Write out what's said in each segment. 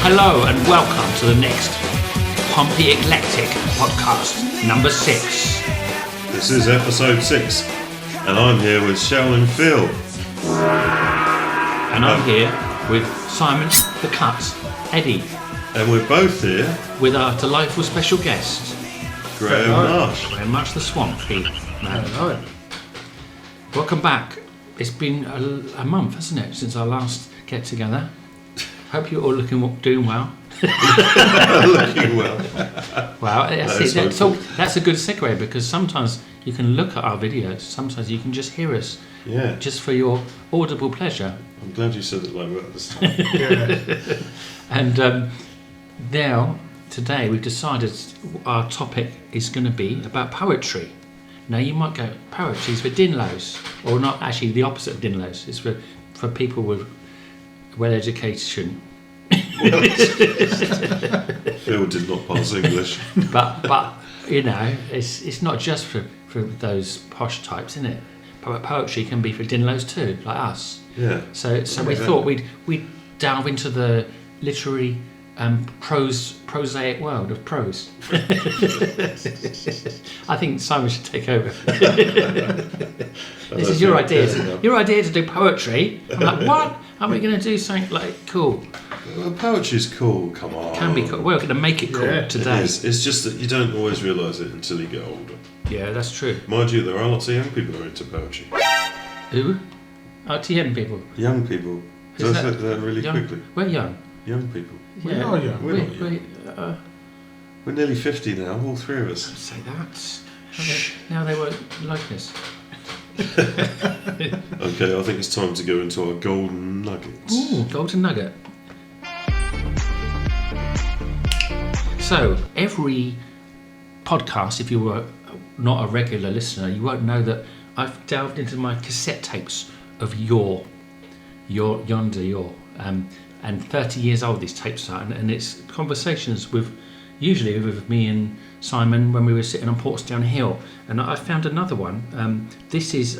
Hello and welcome to the next Pompey Eclectic podcast, number 6. This is episode 6, and I'm here with Shaolin Phil. And I'm here with Simon the Cut, Eddie. And we're both here with our delightful special guest, Graham Marsh. Graham Marsh the Swampy man. Hello. Welcome back. It's been a month, hasn't it, since our last get together. Hope you're all doing well. Looking well. Wow, that's a good segue, because sometimes you can look at our videos, sometimes you can just hear us. Yeah. Just for your audible pleasure. I'm glad you said it like that this time. Yeah. And now, today, we've decided our topic is going to be about poetry. Now, you might go, poetry's for dinlos, or not, actually the opposite of dinlos. It's for people with well-education. Phil did not pass English. But you know, it's not just for those posh types, isn't it? Poetry can be for dinlos too, like us. Yeah. So we thought we'd delve into the literary prosaic world of prose. I think Simon should take over. This is your idea. Your idea to do poetry. I'm like, what? Are we going to do something like cool? Well, poetry's cool. Come on. Can be cool. We're going to make it cool today. It is. It's just that you don't always realise it until you get older. Yeah, that's true. Mind you, there are lots of young people who are into poetry. Who? RTM people. Young people. So I said that really quickly. We're young. Young people. We are young. We're not young. We're nearly 50 now, all three of us. Say that. Now they won't like us. Okay, I think it's time to go into our golden nuggets. Ooh, golden nugget. So, every podcast, if you were not a regular listener, you won't know that I've delved into my cassette tapes of Yonder, and 30 years old these tapes are, and it's conversations usually with me and Simon when we were sitting on Portsmouth Hill, and I found another one. This is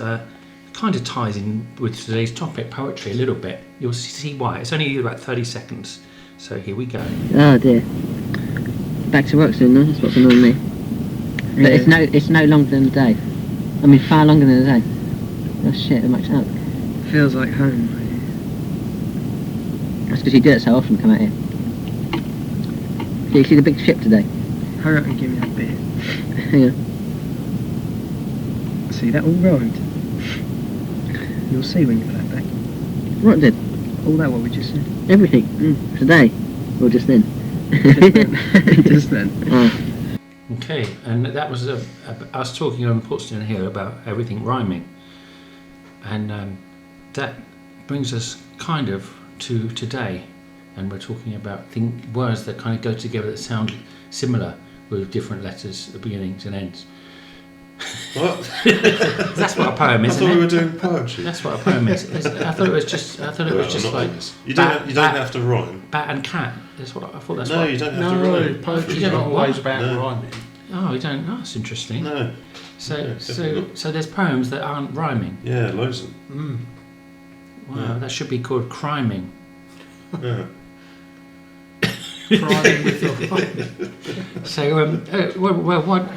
kind of ties in with today's topic, poetry, a little bit. You'll see why. It's only about 30 seconds, so here we go. Oh dear. Back to work soon, though. That's what's annoying me. But it's no longer than a day. I mean, far longer than a day. Oh shit, I'm much up. Feels like home. That's because you do it so often, come out here. Do you see the big ship today? Hurry up and give me that beer. Hang on. See that all road? You'll see when you put that back. What did? All that what we just said. Everything? Today? Or just then? Just then. Oh. Okay, and that was us talking on Portsmouth Hill about everything rhyming, and that brings us kind of to today, and we're talking about words that kind of go together that sound similar with different letters at beginnings and ends. What? That's what a poem is. I thought we were doing poetry. That's what a poem is. I thought it was just like you don't have to rhyme. Bat and cat. That's what I thought. No, you don't have to rhyme. Poetry's not always about rhyming. Oh, you don't. Oh, that's interesting. No. So there's poems that aren't rhyming. Yeah, loads of them. Wow, that should be called criming. Yeah. Crying with your So well, what?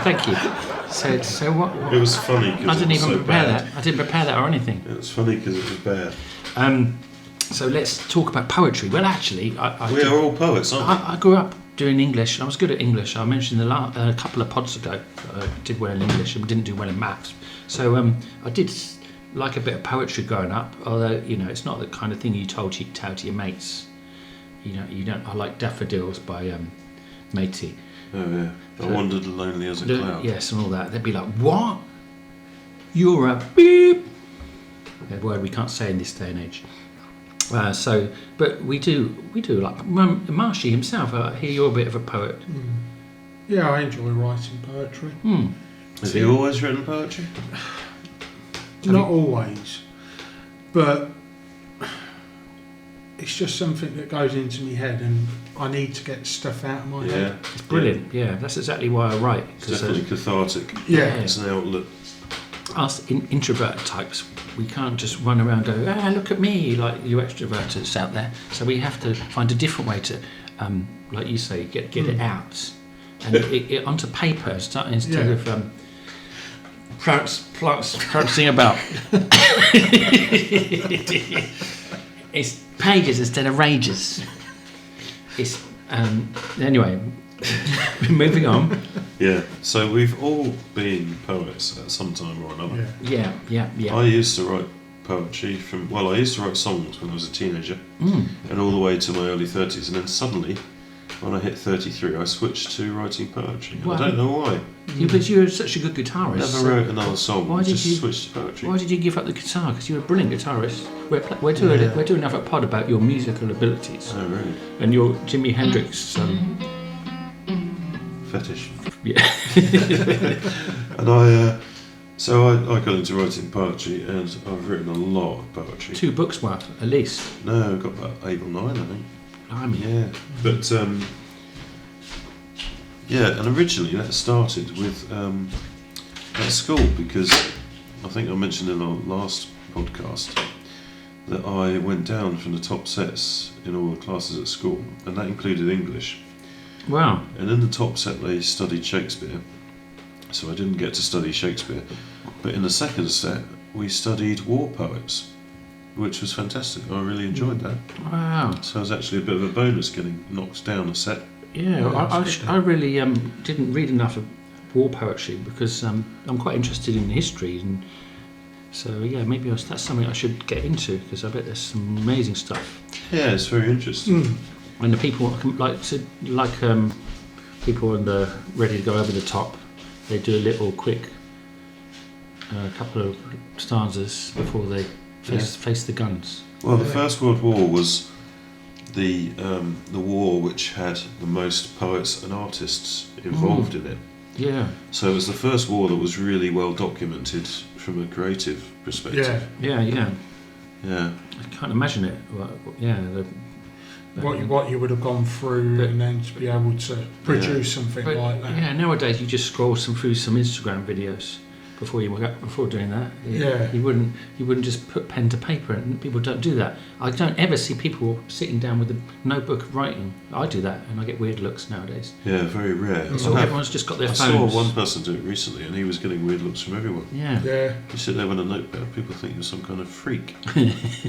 Thank you. So what? It was funny because I didn't even so prepare bad. that. I didn't prepare that or anything. It was funny because it was bad. So let's talk about poetry. Well, actually, we are all poets, aren't we? I grew up doing English. I was good at English. I mentioned a couple of pods ago. I did well in English and didn't do well in maths. So I did like a bit of poetry growing up. Although it's not the kind of thing you tell to your mates. You don't. I like Daffodils by Matey. Oh yeah. I wandered lonely as a cloud. Yes, and all that. They'd be like, "What? You're a beep." A word we can't say in this day and age. But we do like Marshy himself. I hear you're a bit of a poet. Yeah, I enjoy writing poetry. Have you always written poetry? Not always, but it's just something that goes into my head, and I need to get stuff out of my head. It's brilliant. Yeah, that's exactly why I write. It's definitely cathartic. Yeah, it's an outlet. us introvert types, we can't just run around and go, look at me, like you extroverts out there. So we have to find a different way to, like you say, get it out. And it onto paper instead of prancing about. It's pages instead of rages. It's anyway. Moving on. Yeah. So we've all been poets at some time or another. Yeah. I used to write poetry I used to write songs when I was a teenager, and all the way to my early 30s, and then suddenly, when I hit 33, I switched to writing poetry. Well, I don't know why. But you were such a good guitarist. Never wrote another song. Why did just you switched to poetry. Why did you give up the guitar? Because you were a brilliant guitarist. We're doing another pod about your musical abilities. Oh, really? And your Jimi Hendrix. Fetish. Yeah. And I got into writing poetry, and I've written a lot of poetry. 2 books worth, at least. No, I've got about 8 or 9, I think. Yeah. But and originally that started with at school, because I think I mentioned in our last podcast that I went down from the top sets in all the classes at school, and that included English. Wow. And in the top set they studied Shakespeare, so I didn't get to study Shakespeare. But in the second set we studied war poets, which was fantastic. I really enjoyed that. Wow. So it was actually a bit of a bonus getting knocked down a set. Yeah, I really didn't read enough of war poetry because I'm quite interested in history, and so maybe that's something I should get into, because I bet there's some amazing stuff. Yeah, it's very interesting. And the people people on the ready to go over the top, they do a little quick couple of stanzas before they face the guns. Well, the First World War was the war which had the most poets and artists involved in it. Yeah. So it was the first war that was really well documented from a creative perspective. Yeah. I can't imagine it. What you would have gone through, and then to be able to produce something like that. Yeah, nowadays you just scroll through some Instagram videos before doing that. You wouldn't just put pen to paper, and people don't do that. I don't ever see people sitting down with a notebook writing. I do that, and I get weird looks nowadays. Yeah, very rare. So everyone's just got their phones. I saw one person do it recently, and he was getting weird looks from everyone. Yeah. You sit there with a notepad, people think you're some kind of freak.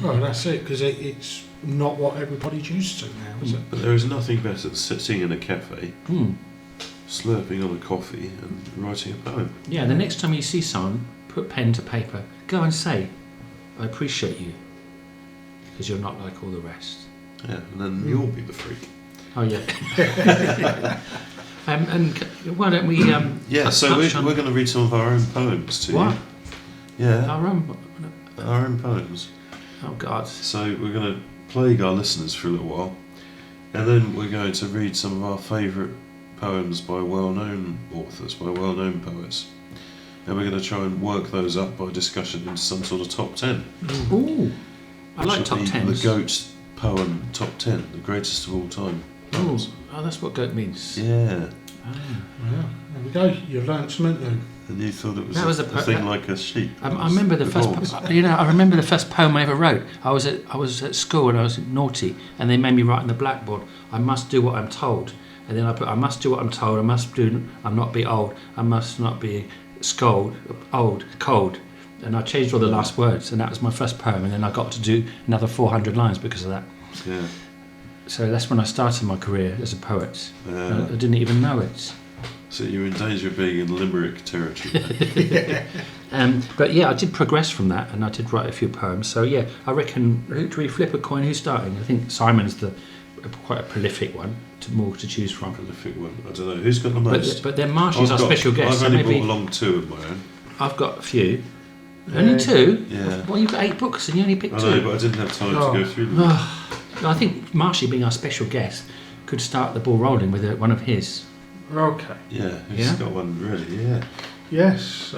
Well, that's it, because it's not what everybody's used to now, is it? But there is nothing better than sitting in a cafe, slurping on a coffee and writing a poem. Yeah, the next time you see someone, put pen to paper, go and say, I appreciate you, because you're not like all the rest. Yeah, and then you'll be the freak. Oh, yeah. And why don't we... so we're going to read some of our own poems to you. Yeah. Our own poems. Oh, God. So we're going to plague our listeners for a little while, and then we're going to read some of our favourite poems by well-known authors, by well-known poets, and we're going to try and work those up by discussion into some sort of top 10. Ooh, I like top 10s. The GOAT poem top 10, the greatest of all time. Oh, that's what GOAT means. Yeah. Well, there we go. You've learnt something new. And you thought it was a thing like a sheep. I remember the first. I remember the first poem I ever wrote. I was at school and I was naughty, and they made me write on the blackboard, I must do what I'm told. And then I put, I must do what I'm told. I'm not be old. I must not be cold. And I changed all the last words, and that was my first poem. And then I got to do another 400 lines because of that. Yeah. So that's when I started my career as a poet. I didn't even know it. So you're in danger of being in limerick territory. But yeah, I did progress from that, and I did write a few poems. So yeah, I reckon, do we flip a coin? Who's starting? I think Simon's quite a prolific one, more to choose from. Prolific one. I don't know who's got the most. But then Marshy's our special guest. I've only brought along 2 of my own. I've got a few. Only 2? Yeah. Well, you've got 8 books and you only picked 2. I know, but I didn't have time to go through them. I think Marshy, being our special guest, could start the ball rolling with one of his. Okay. Yeah, he's got one ready, yeah. Yes,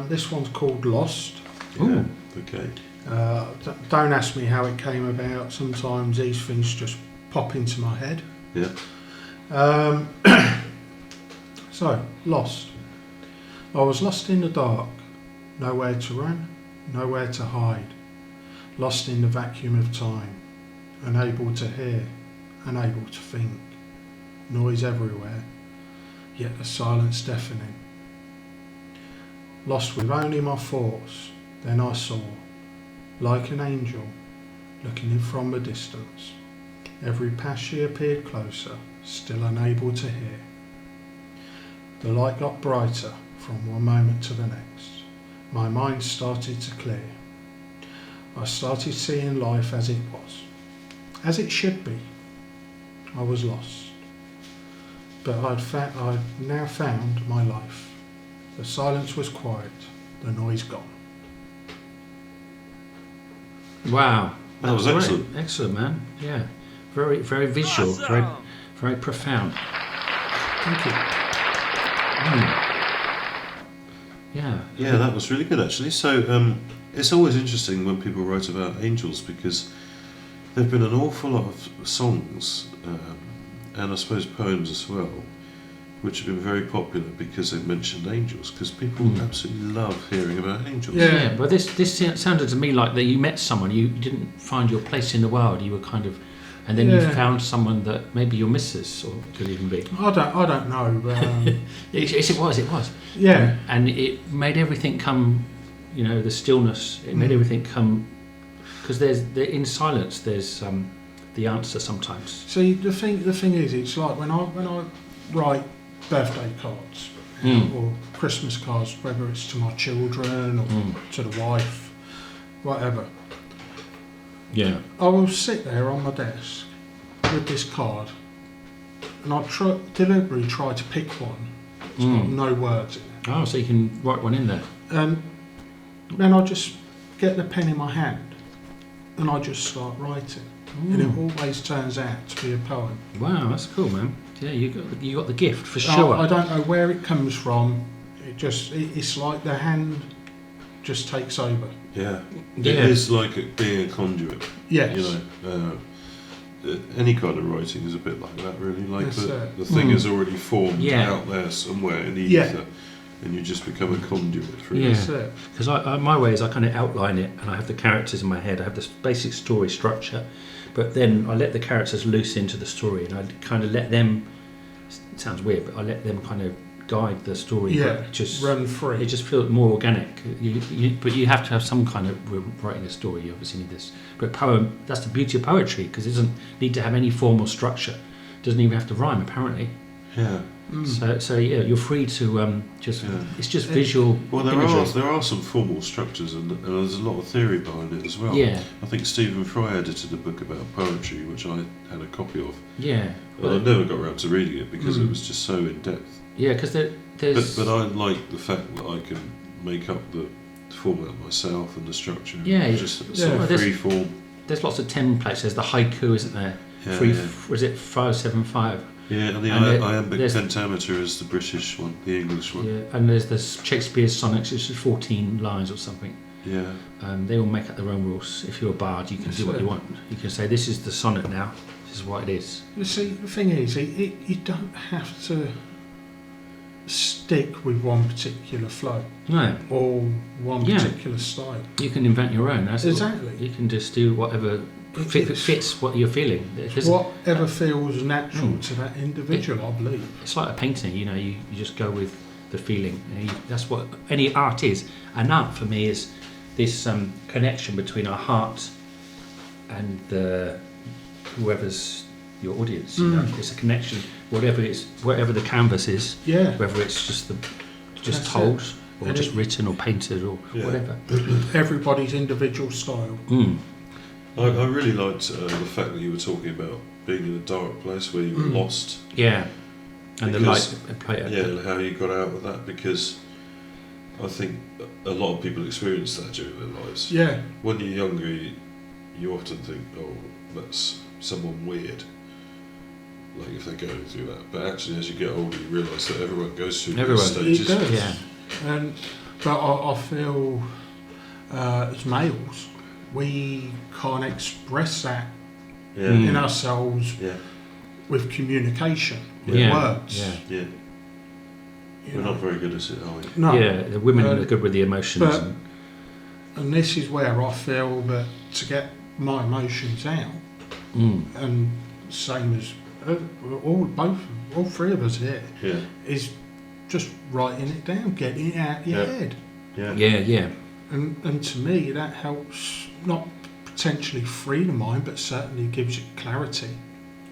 this one's called Lost. Yeah, okay. Don't ask me how it came about. Sometimes these things just pop into my head. Yeah. So, lost. I was lost in the dark, Nowhere to run, nowhere to hide. Lost in the vacuum of time. Unable to hear, unable to think. Noise everywhere, yet the silence deafening. Lost with only my thoughts, then I saw, like an angel, looking in from a distance. Every pass she appeared closer, still unable to hear. The light got brighter from one moment to the next. My mind started to clear. I started seeing life as it was, as it should be. I was lost, but I'd now found my life. The silence was quiet, the noise gone. Wow. That was Great. excellent. Excellent, man. Yeah. Very, very visual. Awesome. Very, very profound. Thank you. Yeah. Yeah, that was really good actually. So it's always interesting when people write about angels because there have been an awful lot of songs and I suppose poems as well, which have been very popular because they've mentioned angels. Because people absolutely love hearing about angels. Yeah. But this sounded to me like that you met someone, you didn't find your place in the world, you were kind of, and then you Yeah. found someone that maybe your missus, or could even be. I don't know. It was. Yeah. And it made everything come, the stillness, it made everything come, because in silence there's the answer sometimes. See, the thing is, it's like when I write birthday cards or Christmas cards, whether it's to my children or to the wife, whatever. Yeah. I will sit there on my desk with this card, and I'll deliberately try to pick one. It's got no words in it. Oh, so you can write one in there. Then I just get the pen in my hand, and I just start writing, and it always turns out to be a poem. Wow, that's cool, man. Yeah, you got the gift for sure. I don't know where it comes from. It's like the hand just takes over. Yeah. Yeah. It is like it being a conduit. Yes. Any kind of writing is a bit like that, really. Like That's the it. thing is already formed Yeah. out there somewhere in the Yeah. ether, and you just become a conduit for it. Yeah. That's it. Because my way is I kind of outline it, and I have the characters in my head. I have this basic story structure, but then I let the characters loose into the story, and I kind of let them. It sounds weird, but I let them kind of guide the story. Yeah. But it just Run free. It just feels more organic. But you have to have some kind of writing a story. You obviously need this. But poem, that's the beauty of poetry, because it doesn't need to have any formal structure. It doesn't even have to rhyme, apparently. Yeah. So yeah, you're free to just. Yeah. It's just visual. Well, imagery. there are some formal structures, and there's a lot of theory behind it as well. Yeah. I think Stephen Fry edited a book about poetry, which I had a copy of. Yeah. But I never got around to reading it because it was just so in depth. Yeah, because there's. But I like the fact that I can make up the format myself and the structure. Yeah, just yeah. sort of There's- free form. There's lots of templates. There's the haiku, isn't there? Yeah, Was it 575? Yeah, and the And iambic there's- pentameter is the British one, the English one. Yeah, and there's the Shakespeare's sonnets, which is 14 lines or something. Yeah. They all make up their own rules. If you're a bard, you can do what you want. You can say, this is the sonnet now. This is what it is. You see, the thing is, you don't have to stick with one particular flow No, or one Yeah. particular style. you can invent your own. That's Exactly. You can just do whatever fits what you're feeling. Because Whatever feels natural to that individual, I believe. it's like a painting, you just go with the feeling. That's what any art is. And art for me is this connection between our heart and whoever's your audience. You know? It's a connection, whatever the canvas is, Yeah. whether it's just That's told it. or And just it- written or painted or Yeah. whatever. Everybody's individual style. I really liked the fact that you were talking about being in a dark place where you were lost. Yeah, and the Because- light play. Yeah, and how you got out of that, because I think a lot of people experience that during their lives. Yeah. When you're younger, you often think, oh, that's someone weird, like if they're going through that. But actually, as you get older, you realise that everyone goes through Everyone. these stages. It does. Yeah. But I feel as males, we can't express that Yeah. in ourselves Yeah. with communication, with Yeah. words. Yeah. Yeah. We're not very good at it, are we? No. Yeah, the women are good with the emotions. but- And this is where I feel that to get my emotions out, and same as all three of us here, Yeah. is just writing it down, getting it out of your Yeah. head. Yeah. Yeah. And to me, that helps not potentially free the mind, but certainly gives you clarity.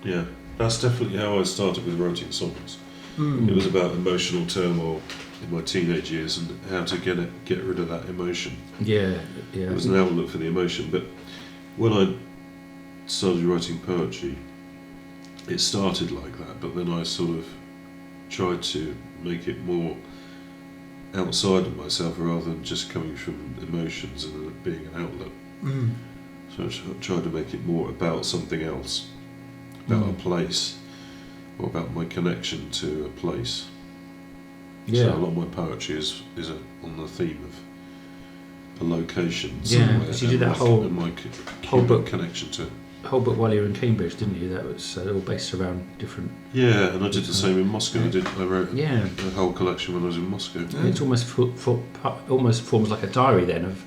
Yeah. That's definitely how I started with writing songs. It was about emotional turmoil in my teenage years and how to get rid of that emotion. Yeah. It was an outlet for the emotion. But when I started writing poetry, it started like that, but then I sort of tried to make it more outside of myself rather than just coming from emotions and it being an outlet. So I tried to make it more about something else, about a place, or about my connection to a place. Yeah. So a lot of my poetry is on the theme of a location Yeah, somewhere. because you did and that my- whole and my whole book. connection to it. Whole book while you were in Cambridge, didn't you? That was all based around different. Yeah, and I did the same in Moscow. I wrote Yeah. a whole collection when I was in Moscow. It's almost almost forms like a diary then of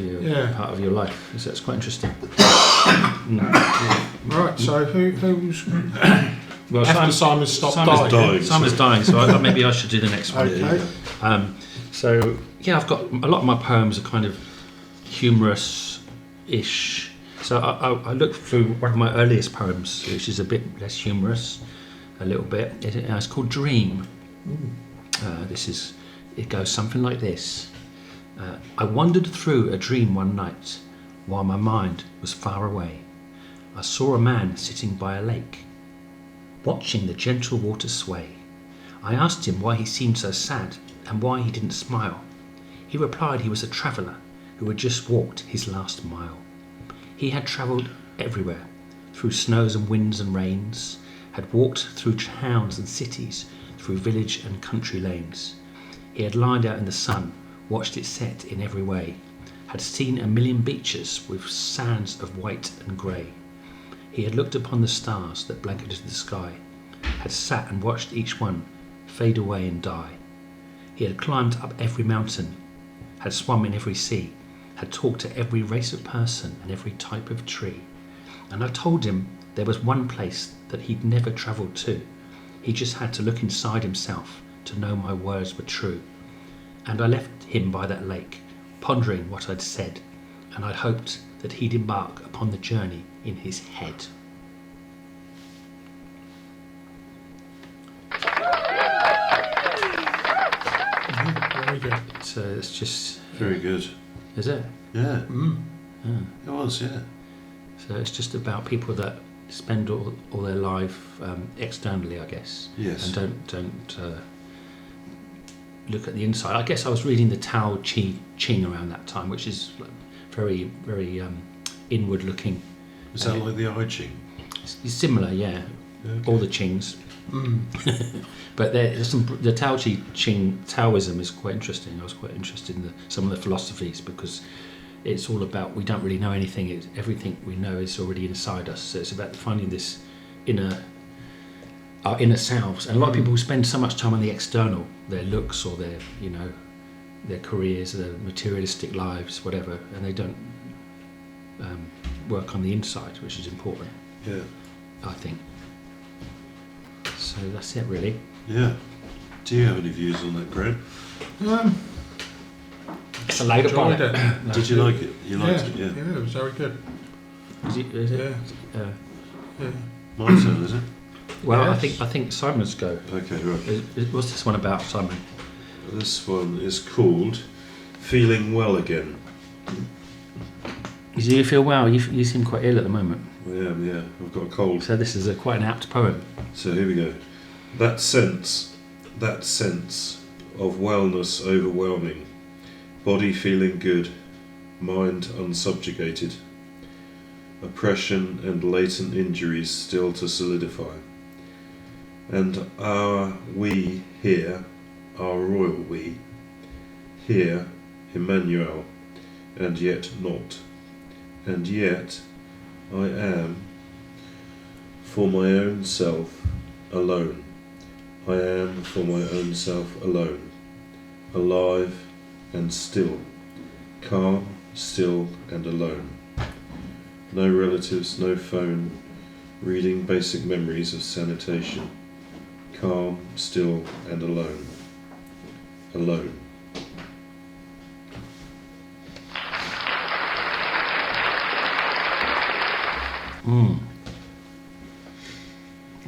your part of your life. So it's quite interesting. Right, so who's Well, after Simon stopped dying? Simon's dying, so maybe I should do the next one. Okay. So yeah, I've got a lot of my poems are kind of humorous-ish. So I looked through one of my earliest poems, which is a bit less humorous, a little bit. It's called Dream. It goes something like this. I wandered through a dream one night while my mind was far away. I saw a man sitting by a lake, watching the gentle water sway. I asked him why he seemed so sad and why he didn't smile. He replied he was a traveller who had just walked his last mile. He had travelled everywhere, through snows and winds and rains, had walked through towns and cities, through village and country lanes. He had lied out in the sun, watched it set in every way, had seen a million beaches with sands of white and grey. He had looked upon the stars that blanketed the sky, had sat and watched each one fade away and die. He had climbed up every mountain, had swum in every sea, had talked to every race of person and every type of tree. And I told him there was one place that he'd never travelled to. He just had to look inside himself to know my words were true. And I left him by that lake, pondering what I'd said, and I hoped that he'd embark upon the journey in his head. Very good. So it's just... Very good. Is it? Yeah. It was, yeah. So it's just about people that spend all their life externally, I guess. Yes. And don't look at the inside. I guess I was reading the Tao Te Ching around that time, which is like very, very inward looking. Is that like the I Ching? It's similar, yeah. Okay. All the Chings. But there's the Tao Te Ching, Taoism is quite interesting. I was quite interested in some of the philosophies because it's all about we don't really know anything. Everything we know is already inside us. So it's about finding this our inner selves. And a lot of people spend so much time on the external, their looks or their careers, their materialistic lives, whatever, and they don't work on the inside, which is important. Yeah. I think. So that's it, really. Yeah. Do you have any views on that, Graham? It's a later Enjoyed it. it. Did you like it? You liked it, Yeah, yeah. it was very good. Is it? Yeah. My turn, is it? Well, Yes. I think Simon's go. Okay, right. What's this one about, Simon? This one is called Feeling Well Again. Do you feel well? You seem quite ill at the moment. I am, yeah. I've got a cold. So this is quite an apt poem. So here we go. That sense of wellness overwhelming, body feeling good, mind unsubjugated, oppression and latent injuries still to solidify. And our we here, our royal we, here, Emmanuel, and yet not. And yet I am, for my own self, alone, I am for my own self alone, alive and still, calm, still and alone. No relatives, no phone, reading basic memories of sanitation, calm, still and alone. Alone.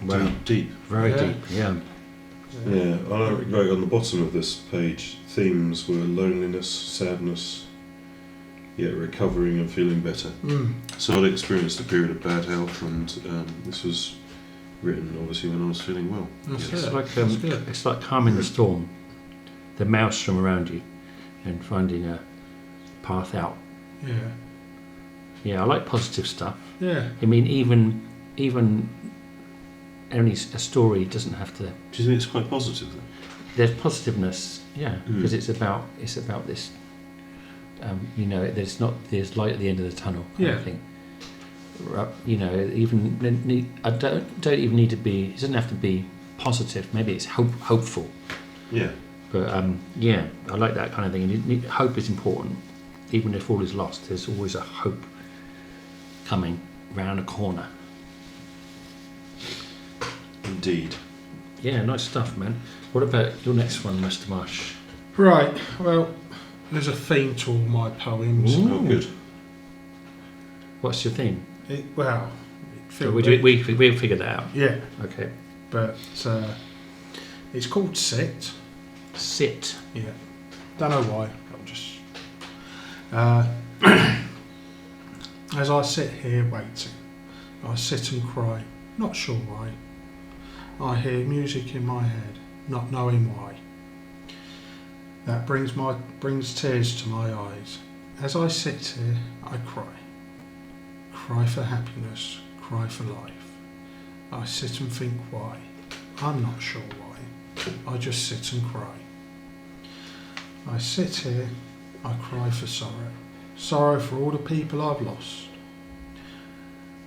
Wow. Deep. Very Yeah. deep. Yeah. Yeah, I wrote on the bottom of this page, themes were loneliness, sadness, yet recovering and feeling better. So I'd experienced a period of bad health, and this was written obviously when I was feeling well. That's It's it. like That's good. it's like calming the storm, the maelstrom around you, and finding a path out. Yeah. Yeah, I like positive stuff. Yeah. I mean, even only a story doesn't have to. Do you think it's quite positive then? There's positiveness, yeah, Mm. because it's about this. You know, there's light at the end of the tunnel. Kind Yeah. of thing. You know, even I don't even need to be. It doesn't have to be positive. Maybe it's hopeful. Yeah. But yeah, I like that kind of thing. And hope is important, even if all is lost. There's always a hope coming round a corner. Indeed. Yeah, nice stuff, man. What about your next one, Mr. Marsh? Right. Well, there's a theme to all my poems. Ooh. Oh, good. What's your theme? Well, So we'll figure that out. yeah, Okay. but it's called Sit. Sit. Yeah. Don't know why. I'm just. As I sit here waiting, I sit and cry, not sure why. I hear music in my head, not knowing why. That brings tears to my eyes. As I sit here, I cry. Cry for happiness, cry for life. I sit and think why. I'm not sure why. I just sit and cry. I sit here, I cry for sorrow. Sorrow for all the people I've lost.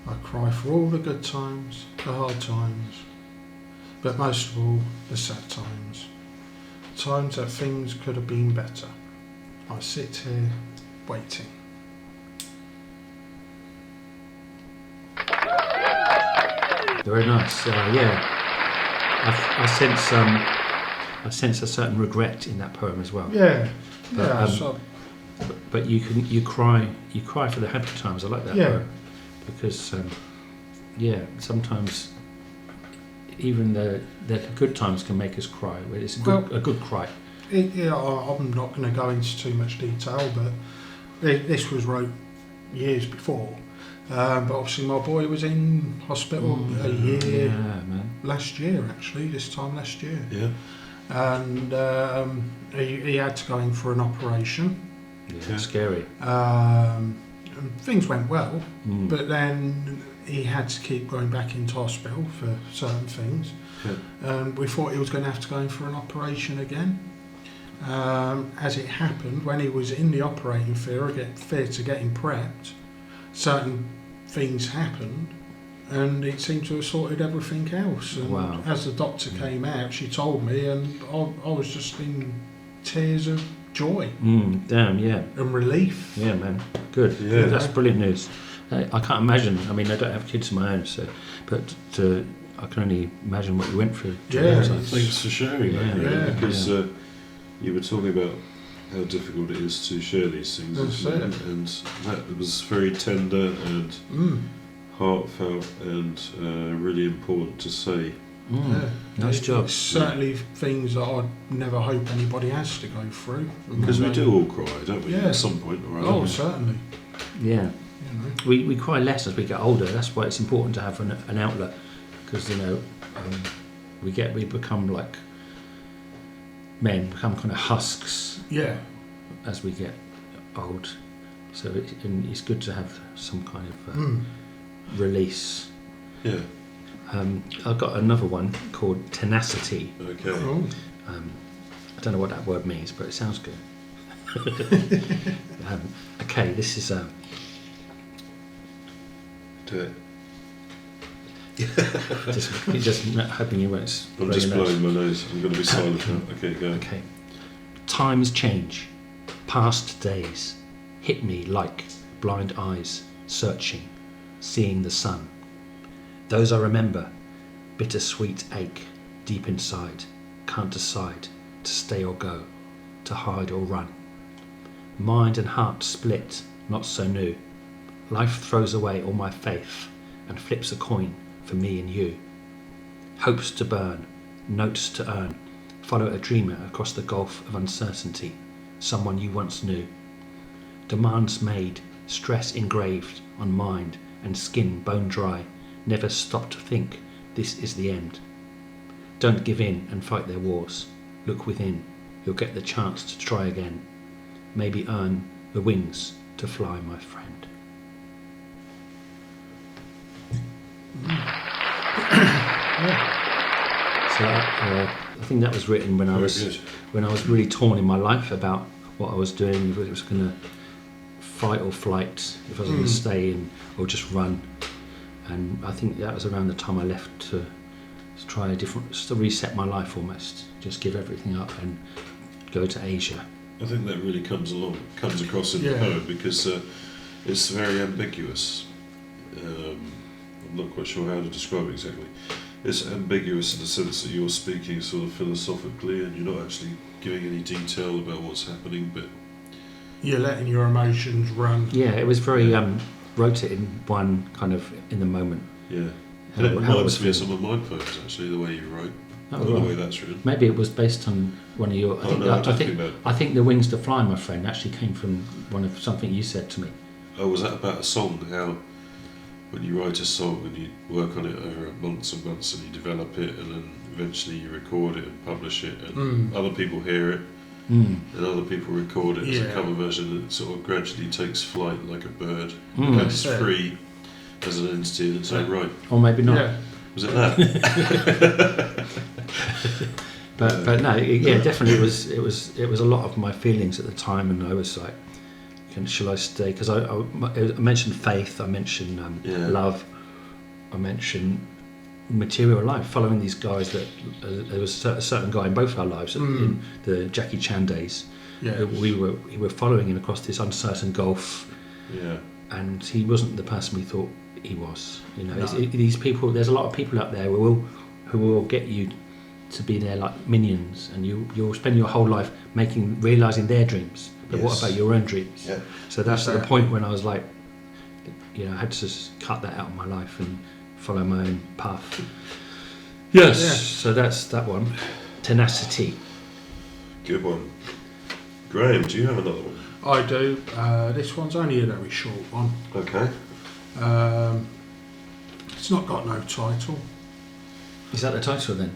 I cry for all the good times, the hard times, but most of all, the sad times. Times that things could have been better. I sit here, waiting. Very nice. Yeah. I sense a certain regret in that poem as well. Yeah, But, yeah. So, But you cry for the happy times. I like that Yeah. poem because yeah, sometimes even the good times can make us cry. But it's a good cry. I'm not going to go into too much detail, but this was wrote years before. But obviously my boy was in hospital a year, Yeah, man. last year actually, this time last year. Yeah. And he had to go in for an operation. Yeah, scary. And things went well, Mm. but then he had to keep going back into hospital for certain things. Yeah. We thought he was going to have to go in for an operation again. As it happened, when he was in the operating theatre getting prepped, certain things happened, and it seemed to have sorted everything else. And Wow. as the doctor came out, she told me, and I was just in tears of joy Damn, yeah. and relief. Yeah, man. Good. Yeah. That's brilliant news. I can't imagine. I mean, I don't have kids of my own, but I can only imagine what you went through. Yeah. Thanks for sharing that, Yeah. really, Yeah. because you were talking about how difficult it is to share these things, That's isn't it? it. And that was very tender and heartfelt and really important to say. Yeah. Nice job. It's certainly things that I'd never hope anybody has to go through. Because we do all cry, don't we? Yeah. At some point or other. Oh, certainly. Yeah. You know. We cry less as we get older. That's why it's important to have an outlet, because we become like men, become kind of husks Yeah. as we get old. So it's good to have some kind of release. Yeah. I've got another one called tenacity. Okay. Oh. I don't know what that word means, but it sounds good. Okay, this is Do it. just hoping you won't. I'm just blowing my nose. I'm going to be silent now. Okay, go. Okay. Times change. Past days hit me like blind eyes, searching, seeing the sun. Those I remember, bittersweet ache deep inside, can't decide to stay or go, to hide or run. Mind and heart split, not so new. Life throws away all my faith and flips a coin for me and you. Hopes to burn, notes to earn, follow a dreamer across the gulf of uncertainty, someone you once knew. Demands made, stress engraved on mind and skin bone dry, never stop to think this is the end. Don't give in and fight their wars. Look within, you'll get the chance to try again. Maybe earn the wings to fly, my friend. So I think that was written when I was really torn in my life about what I was doing, whether it was going to fight or flight, if I was going to stay in or just run. And I think that was around the time I left to try to reset my life almost, just give everything up and go to Asia. I think that really comes across in the poem because it's very ambiguous. I'm not quite sure how to describe it exactly. It's ambiguous in the sense that you're speaking sort of philosophically and you're not actually giving any detail about what's happening, but you're letting your emotions run. Yeah, it was very wrote it in one kind of in the moment. Yeah, and it reminds me of some of my poems actually, the way you write, the way that's written. Maybe it was based on one of your. I think the wings to fly, my friend, actually came from something you said to me. Oh, was that about a song? How when you write a song and you work on it over months and months and you develop it and then eventually you record it and publish it and other people hear it and other people record it as a cover version, that sort of gradually takes flight like a bird and it's free as an entity in its own right. Or maybe not. Yeah. Was it that? but no, definitely it was a lot of my feelings at the time, and I was like, shall I stay? Because I mentioned faith, I mentioned love, I mentioned material life, following these guys that there was a certain guy in both our lives in the Jackie Chan days. We were following him across this uncertain gulf, and he wasn't the person we thought he was. You know, these people. There's a lot of people out there who will get you to be their like minions, and you'll spend your whole life realizing their dreams. But what about your own dreams? Yeah. So that's the point when I was like, I had to just cut that out of my life and follow my own path. Yes. Yeah. So that's that one. Tenacity. Good one. Graham, do you have another one? I do. This one's only a very short one. Okay. It's not got no title. Is that the title then?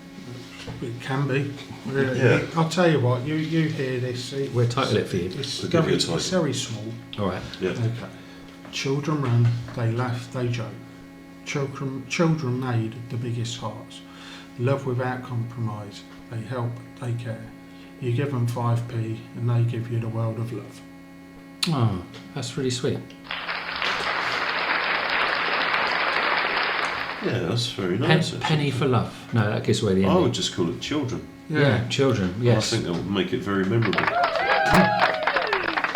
It can be. Really. Yeah. I'll tell you what. You hear this? We'll title it for you. It's very small. All right. Yeah. Okay. Children run. They laugh. They joke. Children made the biggest hearts. Love without compromise. They help. They care. You give them 5p and they give you the world of love. Oh, that's really sweet. Yeah, that's very nice. Penny for love. No, that gives away the ending. I would just call it children. Yeah, children. Yes. I think that would make it very memorable.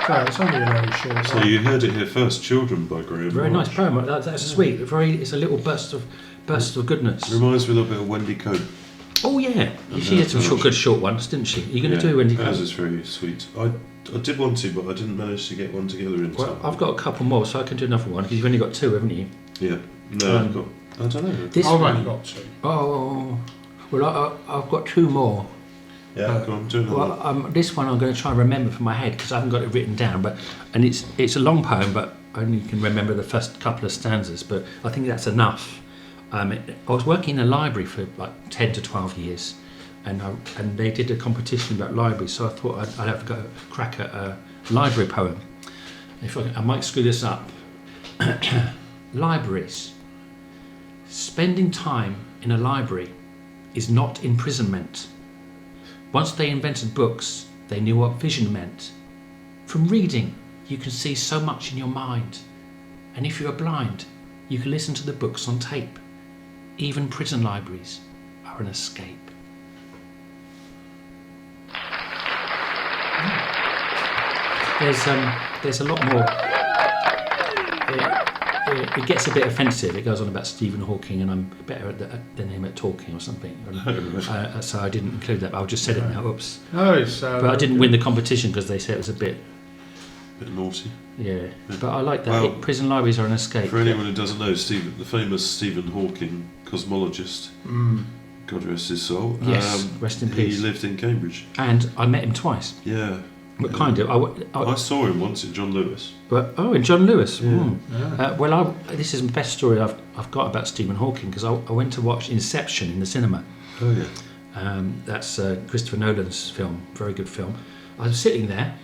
So it's only a very short. So you heard it here first. Children by Graham. Very nice poem. That's sweet. It's a little burst of goodness. Reminds me a little bit of Wendy Cope. Oh yeah, she had some good short ones, didn't she? Are you going to do Wendy Cope? Hers is very sweet. I did want to, but I didn't manage to get one together in time. I've got a couple more, so I can do another one because you've only got two, haven't you? Yeah. No, I've got. I don't know. I've only got two. Oh, well, I've got two more. Yeah, go on, do another one. This one I'm going to try and remember from my head because I haven't got it written down. And it's a long poem, but I only can remember the first couple of stanzas. But I think that's enough. I was working in a library for like 10 to 12 years, and they did a competition about libraries. So I thought I'd have to go crack at a library poem. I might screw this up. Libraries. Spending time in a library is not imprisonment. Once they invented books, they knew what vision meant. From reading, you can see so much in your mind. And if you are blind, you can listen to the books on tape. even prison libraries are an escape. There's a lot more. It gets a bit offensive. It goes on about Stephen Hawking, and I'm better than him at talking or something. So I didn't include that. But I've just said it now. Oops. No, but I didn't win the competition because they said it was a bit naughty. Yeah, but I like that. Well, prison libraries are an escape. For anyone who doesn't know, the famous Stephen Hawking, cosmologist, God rest his soul. Yes, rest in peace. He lived in Cambridge. And I met him twice. Yeah. But kind of. I saw him once at John Lewis. In John Lewis. Yeah. Yeah. This is the best story I've got about Stephen Hawking, because I went to watch Inception in the cinema. Oh yeah. That's Christopher Nolan's film. Very good film. I was sitting there.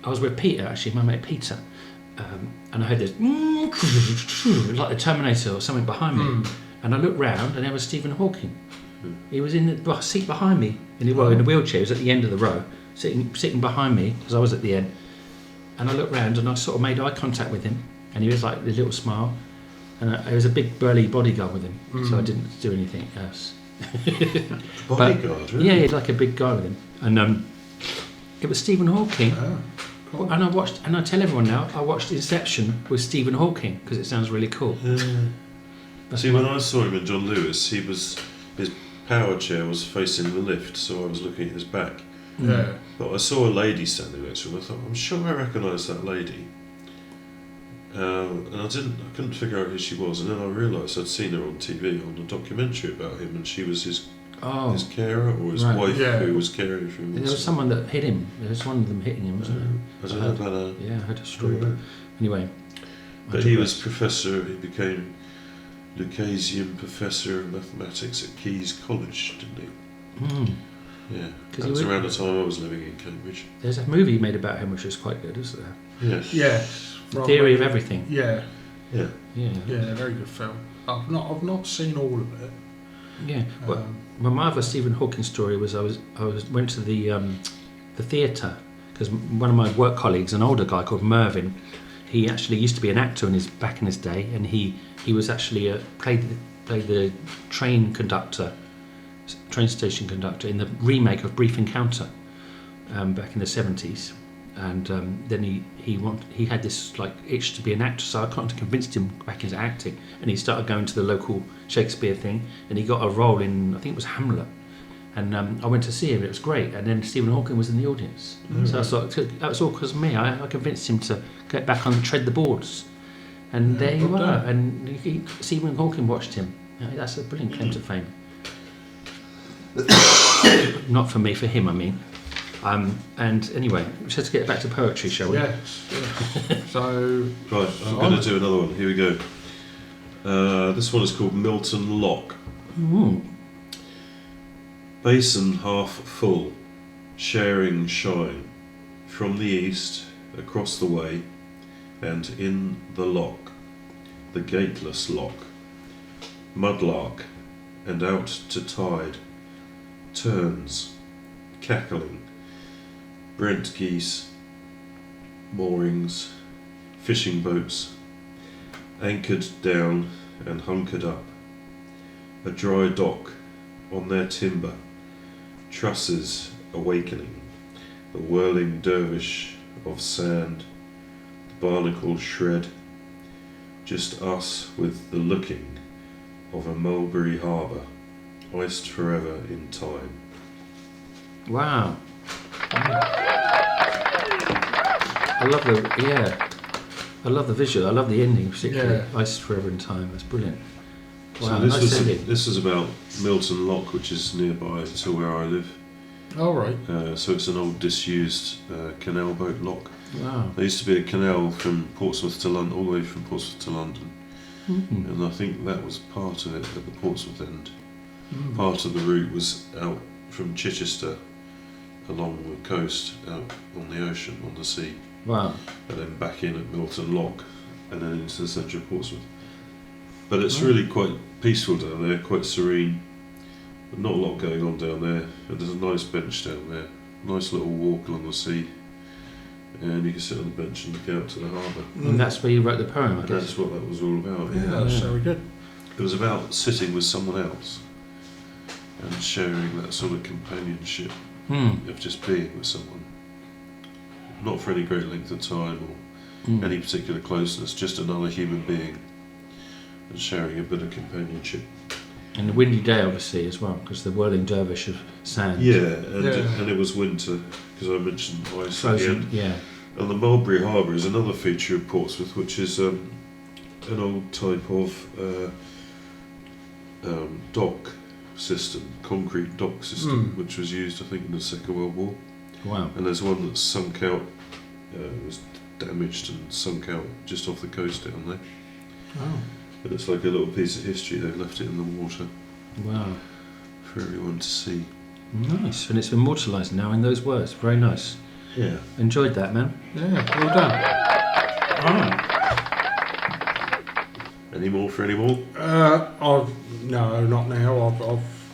I was with Peter, actually, my mate Peter, and I heard this like the Terminator or something behind me, and I looked round and there was Stephen Hawking. He was in the seat behind me, in a wheelchair. He was at the end of the row, sitting behind me, because I was at the end. And I looked round and I sort of made eye contact with him, and he was like with a little smile, and there was a big burly bodyguard with him, so I didn't do anything else. Bodyguard, really? Yeah, he had like a big guy with him, and it was Stephen Hawking. Oh, cool. And I tell everyone now, I watched Inception with Stephen Hawking because it sounds really cool. See, when I saw him in John Lewis, his power chair was facing the lift, so I was looking at his back. Yeah. But I saw a lady standing next to him. I thought, I'm sure I recognise that lady. And I couldn't figure out who she was. And then I realised I'd seen her on TV on a documentary about him, and she was his carer or his wife who was caring for him. There was someone that hit him. There was one of them hitting him, wasn't there? I don't know. Yeah, I heard a story. Anyway. But he was professor. He became Lucasian Professor of Mathematics at Key's College, didn't he? Yeah, that was around the time I was living in Cambridge. There's a movie made about him which was quite good, isn't there? Yes. Yes. The Theory of Everything. Yeah. Yeah. Yeah, very good film. I've not seen all of it. Yeah. Well, my other Stephen Hawking story was I went to the theatre because one of my work colleagues, an older guy called Mervyn, he actually used to be an actor back in his day, and he was actually played the train station conductor in the remake of Brief Encounter back in the 70s, and then he had this like itch to be an actor, so I kind of convinced him back into acting, and he started going to the local Shakespeare thing, and he got a role in, I think it was Hamlet, and I went to see him. It was great, and then Stephen Hawking was in the audience, so I thought that was all because of me. I convinced him to get back on tread the boards, and there you are. And Stephen Hawking watched him. That's a brilliant claim to fame. Not for me, for him, I mean. And anyway, let's get back to poetry, shall we? Yes. So. Right, I'm going to do another one. Here we go. This one is called Milton Lock. Basin half full, sharing shine, from the east, across the way, and in the lock, the gateless lock, mudlark, and out to tide, turns, cackling, brent geese, moorings, fishing boats, anchored down and hunkered up, a dry dock on their timber, trusses awakening, the whirling dervish of sand, the barnacle shred, just us with the looking of a mulberry harbour, iced forever in time. Wow. I love the visual. I love the ending particularly. Iced forever in time. That's brilliant. Wow, so this is about Milton Lock, which is nearby to where I live. Oh, right. So it's an old disused canal boat lock. Wow. There used to be a canal from Portsmouth to London, all the way from Portsmouth to London. And I think that was part of it at the Portsmouth end. Part of the route was out from Chichester along the coast, out on the ocean, on the sea. Wow. And then back in at Milton Lock, and then into the centre of Portsmouth. But it's really quite peaceful down there, quite serene. But not a lot going on down there. And there's a nice bench down there, nice little walk along the sea. And you can sit on the bench and look out to the harbour. And that's where you wrote the poem, I guess. That's what that was all about. Yeah, that's very good. it was about sitting with someone else and sharing that sort of companionship of just being with someone, not for any great length of time or any particular closeness, just another human being and sharing a bit of companionship. And the windy day, obviously, as well, because the whirling dervish of sand. And it was winter, because I mentioned ice at the Frozen, end. yeah. And the Mulberry Harbour is another feature of Portsmouth, which is an old type of dock system, concrete dock system, which was used, I think, in the Second World War. Wow. And there's one that's sunk out, was damaged and sunk out just off the coast down there. Oh. But it's like a little piece of history. They've left it in the water Wow. for everyone to see. Nice. And it's immortalised now in those words. Very nice. Yeah. Enjoyed that, man. Yeah, well done. Any more for any more? No, not now.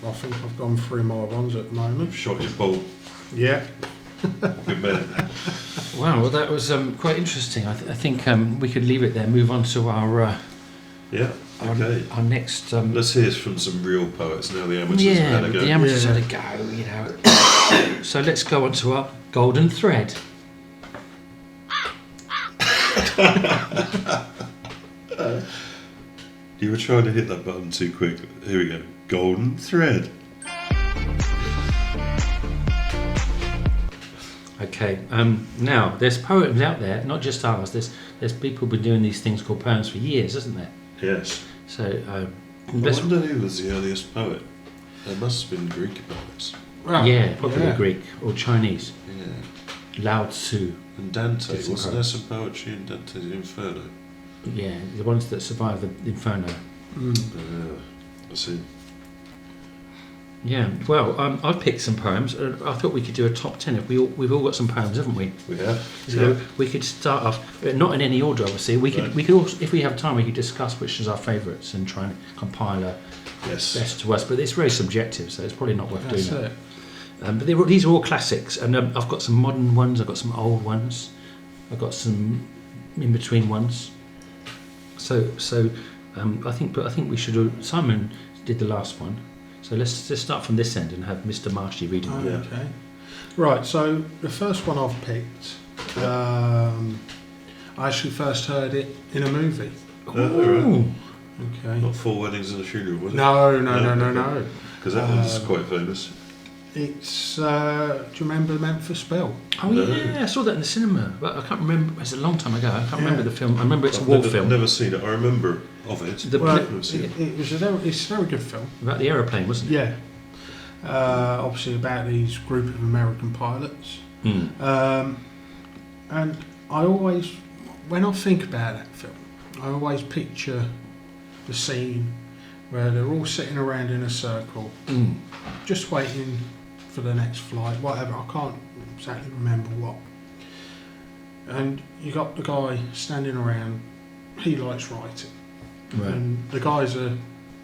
I think I've gone through my ones at the moment. Shot your bolt. Yeah. Good man. Wow, well, that was quite interesting. I think we could leave it there, move on to our Yeah. Okay. our next... Let's hear from some real poets now. The amateurs have had a go. the amateurs had a go, you know. So let's go on to our golden thread. You were trying to hit that button too quick. Here we go. Golden thread. Okay, now there's poems out there, not just ours. There's people been doing these things called poems for years, isn't there? Yes. So I wonder who was the earliest poet. There must have been Greek poets. Well, yeah, probably yeah. Greek or Chinese. Yeah. Lao Tzu. And Dante. Did some Wasn't there some poetry in Dante's Inferno? Yeah, the ones that survived the Inferno. I see. Yeah, well, I've picked some poems. I thought we could do a top 10. We've all got some poems, haven't we? We have. So we could start off, not in any order, obviously. We could also, if we have time, we could discuss which is our favourites and try and compile a best to us. But it's very subjective, so it's probably not worth doing that. But these are all classics, and I've got some modern ones. I've got some old ones. I've got some in between ones. So I think we should. Simon did the last one. So let's just start from this end and have Mr. Marshy reading it. Okay. Right, so the first one I've picked, I actually first heard it in a movie. Ooh. Okay. Not Four Weddings and a Funeral, was it? No. Because that one's quite famous. It's, do you remember Memphis Belle? Oh yeah, I saw that in the cinema, but I can't remember. It's a long time ago. I can't remember the film. I remember it's a war film. I've never seen it. I remember of it. The Well, I've never seen it. it's a very good film. About the aeroplane, wasn't it? Yeah. Obviously about these group of American pilots. Mm. And I always, when I think about that film, I always picture the scene where they're all sitting around in a circle, just waiting for the next flight, whatever. I can't exactly remember what. And you got the guy standing around, he likes writing. Right. And the guys are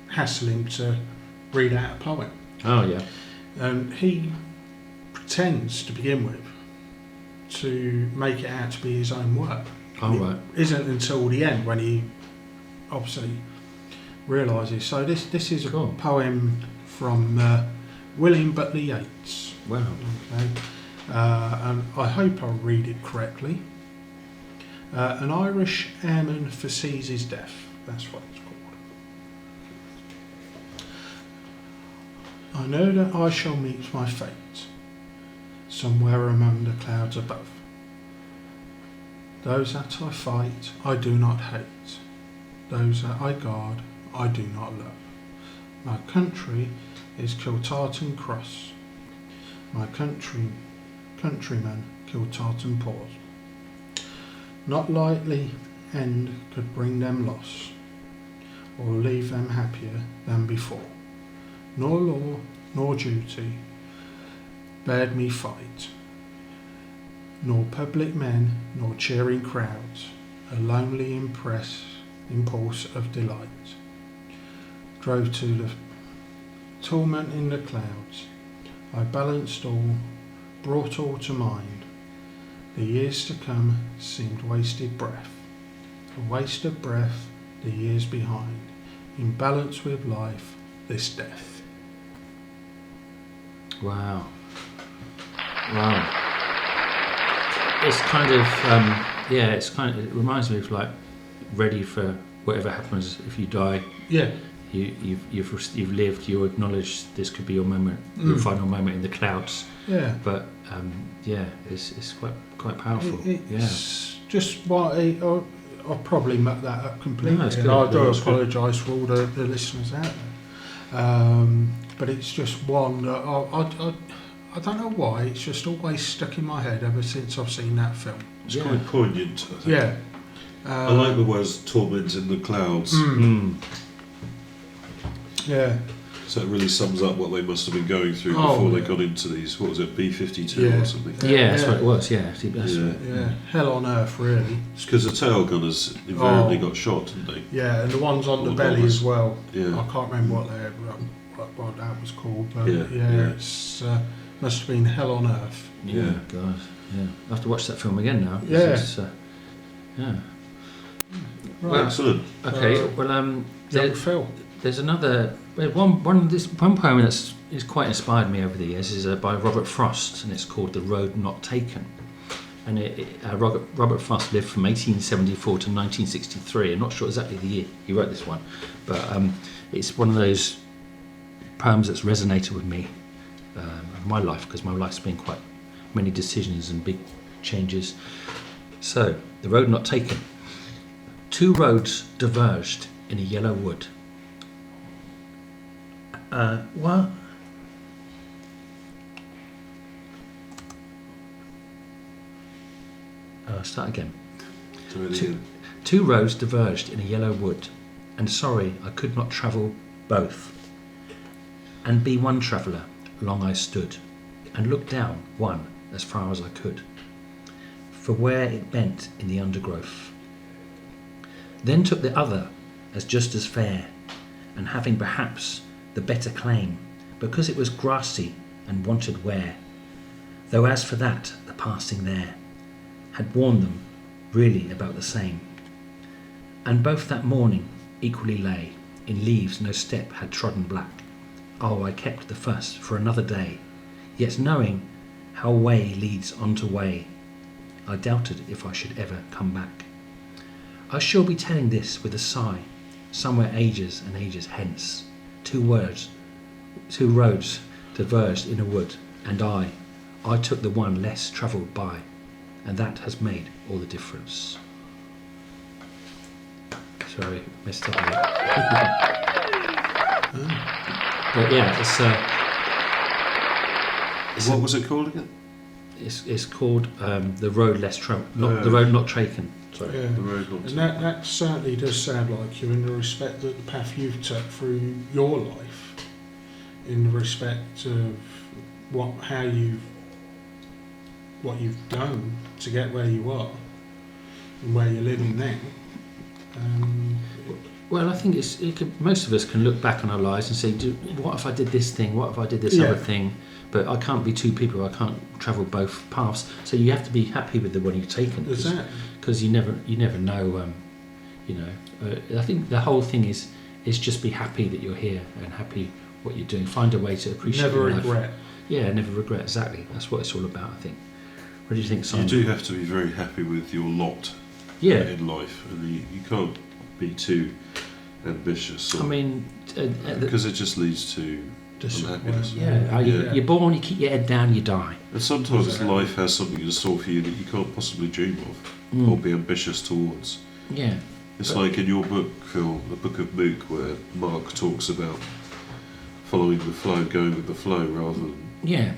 hassling to read out a poem. Oh yeah. And he pretends to begin with to make it out to be his own work. Oh right. It isn't until the end when he obviously realises. So this is a poem from William Butler Yeats. Wow. Okay. And I hope I read it correctly. An Irish airman foresees his death. That's what it's called. I know that I shall meet my fate somewhere among the clouds above. Those that I fight, I do not hate. Those that I guard, I do not love. My country is Kiltartan Cross. My countrymen, Kiltartan Port. Not lightly end could bring them loss, or leave them happier than before. Nor law, nor duty bade me fight, nor public men, nor cheering crowds, a lonely impulse of delight, drove to the torment in the clouds. I balanced all, brought all to mind. The years to come seemed wasted breath, a waste of breath, the years behind. in balance with life, this death. Wow. It's kind of it reminds me of like ready for whatever happens if you die. Yeah. You've lived. You acknowledge this could be your moment, your final moment in the clouds. Yeah. But it's quite powerful. It's just what I've probably mucked that up completely. No, it's and good. I do apologise for all the listeners out there. But it's just one that I don't know why, it's just always stuck in my head ever since I've seen that film. It's quite poignant, I think. Yeah. I like the words torment in the clouds. Yeah. So it really sums up what they must have been going through before they got into these, what was it, B-52 or something? Yeah, that's what it was, yeah. Yeah, hell on earth, really. It's because the tail gunners invariably got shot, didn't they? Yeah, and the ones on the All belly bombers. as well. Yeah. I can't remember what that was called, but Yeah. it's must have been hell on earth. Yeah, God, yeah. I have to watch that film again now. Yeah. Yeah. Right. Excellent. Okay, Young Phil. there's another one poem is quite inspired me over the years is by Robert Frost, and it's called The Road Not Taken. And Robert Frost lived from 1874 to 1963. I'm not sure exactly the year he wrote this one, but it's one of those poems that's resonated with me in my life, because my life's been quite many decisions and big changes. So, The Road Not Taken. 2 roads diverged in a yellow wood. What? Start again. Two roads diverged in a yellow wood, and sorry I could not travel both. And be one traveller, long I stood, and looked down one as far as I could, for where it bent in the undergrowth. Then took the other as just as fair, and having perhaps the better claim, because it was grassy and wanted wear, though as for that the passing there had warned them really about the same. And both that morning equally lay, in leaves no step had trodden black. Oh, I kept the fuss for another day, yet knowing how way leads on to way, I doubted if I should ever come back. I shall be telling this with a sigh, somewhere ages and ages hence. 2 roads diverged in a wood, and I took the one less travelled by, and that has made all the difference. Sorry, messed up a bit. But yeah, it's What was it called again? It's called The Road Less Travelled, The Road Not Taken. Sorry. Yeah. The Road Not And that certainly does sound like you, in the respect that the path you've took through your life, in the respect of what you've done to get where you are and where you're living now. Well, I think most of us can look back on our lives and say, what if I did this thing? What if I did this other thing? But I can't be 2 people. I can't travel both paths. So you have to be happy with the one you've taken, because you never know. I think the whole thing is just be happy that you're here and happy what you're doing. Find a way to appreciate. Never your life. regret. Yeah, never regret. Exactly. That's what it's all about, I think. What do you think, Simon? You do have to be very happy with your lot in life, and you can't be too ambitious. I mean, because it just leads to unhappiness. You're born, you keep your head down, you die. And sometimes life has something in store for you that you can't possibly dream of or be ambitious towards. Yeah. It's like in your book, Phil, the Book of Mook, where Mark talks about following the flow, going with the flow rather than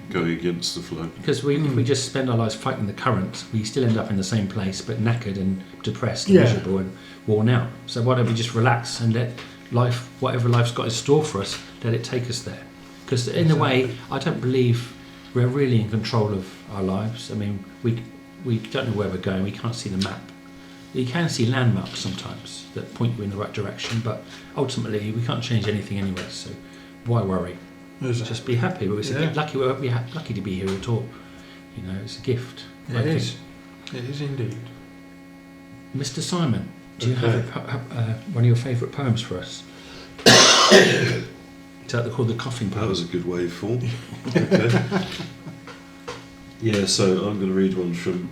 going against the flow. Because if we just spend our lives fighting the current, we still end up in the same place, but knackered and depressed and miserable and worn out. So why don't we just relax and let life, whatever life's got in store for us, let it take us there? Because in a way, I don't believe we're really in control of our lives. I mean, we don't know where we're going. We can't see the map. You can see landmarks sometimes that point you in the right direction, but ultimately we can't change anything anyway. So why worry? Just be happy. We're lucky to be here at all. It's a gift. It is indeed. Mr. Simon, do you have one of your favourite poems for us? Is that called the coughing That part? was a good waveform. Okay. Yeah, so I'm going to read one from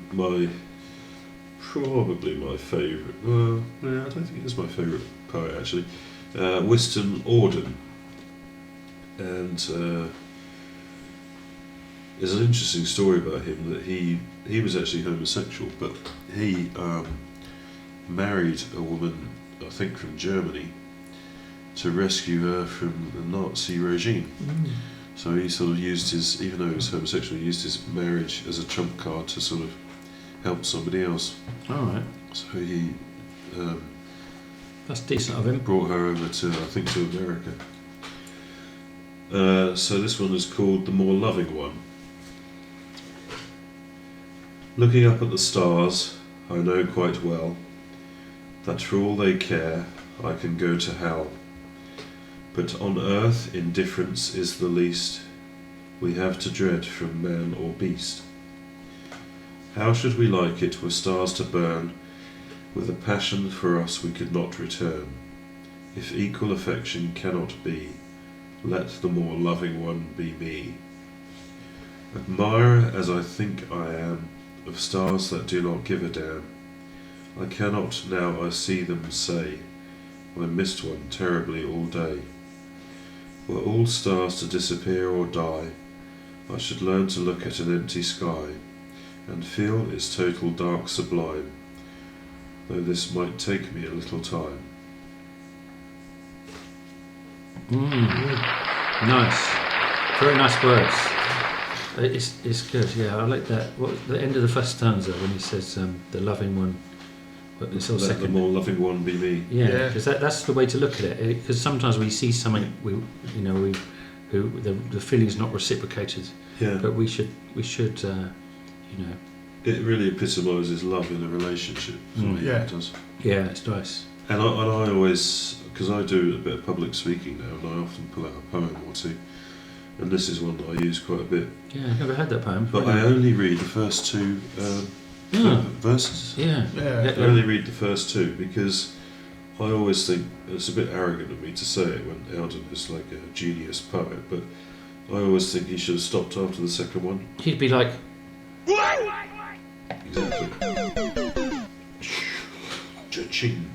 probably my favourite. Well, no, I don't think it is my favourite poet actually. Wystan Auden, and there's an interesting story about him that he was actually homosexual, but he married a woman, I think from Germany, to rescue her from the Nazi regime. So he sort of used his, even though he was homosexual, he used his marriage as a trump card to sort of help somebody else. Alright. So he That's decent of him. brought her over to, I think, to America. So this one is called The More Loving One. Looking up at the stars, I know quite well that for all they care, I can go to hell. But on earth indifference is the least we have to dread from man or beast. How should we like it were stars to burn with a passion for us we could not return? If equal affection cannot be, let the more loving one be me. Admirer as I think I am of stars that do not give a damn, I cannot now I see them say, I missed one terribly all day. Were all stars to disappear or die, I should learn to look at an empty sky and feel its total dark sublime, though this might take me a little time. Nice. Very nice words. It's good, yeah, I like that. What, the end of the first stanza when he says the loving one, but it's all Let the second. more loving one be me. Yeah, because that's the way to look at it. Because sometimes we see something who the feeling's not reciprocated, Yeah. but we should It really epitomises love in a relationship for me. Yeah. It does. yeah, it's nice. And I always, because I do a bit of public speaking now, and I often pull out a poem or two, and this is one that I use quite a bit. Yeah, I've never heard that poem. But I only read the first two verses. Yeah. Yeah. I only read the first two because I always think it's a bit arrogant of me to say it when Eldon is like a genius poet, but I always think he should have stopped after the second one. He'd be like, Exactly. Cha-ching.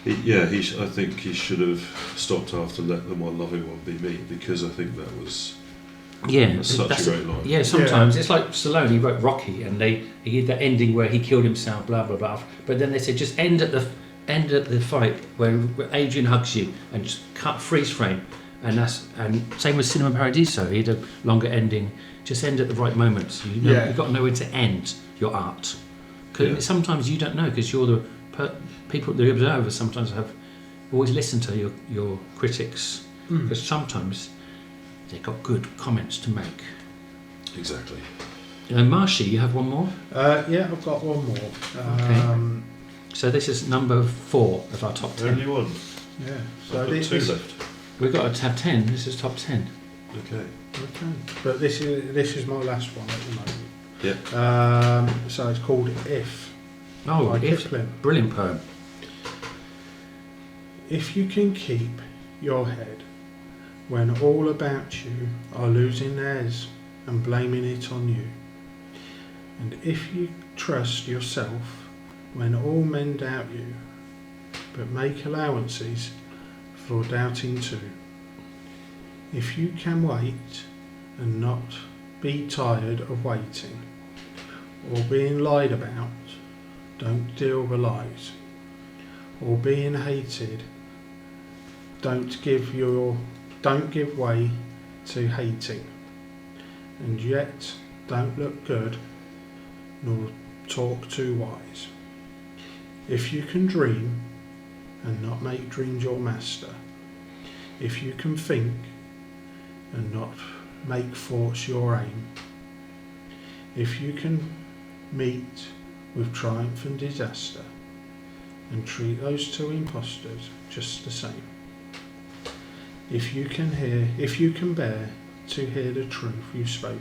I think he should have stopped after Let the More Loving One Be Me, because I think that was yeah, that's such a great line. Yeah, sometimes it's like Stallone. He wrote Rocky, and he did that ending where he killed himself, blah blah blah. But then they said just end at the fight where Adrian hugs you, and just cut freeze frame, and same with Cinema Paradiso. He had a longer ending. Just end at the right moments. You've got to know when to end your art. Because sometimes you don't know, because you're the people, the observers. Sometimes always listen to your critics, because sometimes they've got good comments to make. Exactly. Marshy, you have one more? Yeah, I've got one more. So this is number 4 of our top 10. Only one. Yeah. I've So got this two is left. We've got to have 10. This is top 10. Okay. okay, but this is my last one at the moment. Yeah. So it's called If. Oh, by If. Kipling. Brilliant poem. If you can keep your head when all about you are losing theirs and blaming it on you, and if you trust yourself when all men doubt you, but make allowances for doubting too, if you can wait and not be tired of waiting or being lied about, don't deal the lies, or being hated, don't give way to hating, and yet don't look good nor talk too wise. If you can dream and not make dreams your master, if you can think and not make thoughts your aim, if you can meet with triumph and disaster and treat those two impostors just the same, if you can bear to hear the truth you've spoken,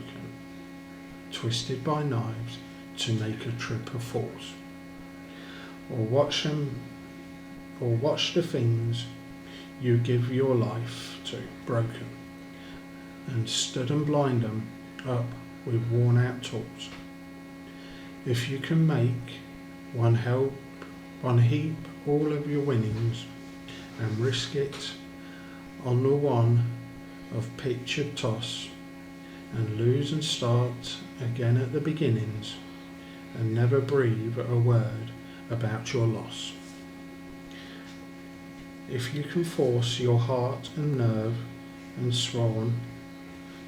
twisted by knives to make a trip of force, or watch the things you give your life to broken, and stood and blind 'em up with worn out tools. If you can make one heap all of your winnings and risk it on the one of pictured toss, and lose and start again at the beginnings, and never breathe a word about your loss. If you can force your heart and nerve and swan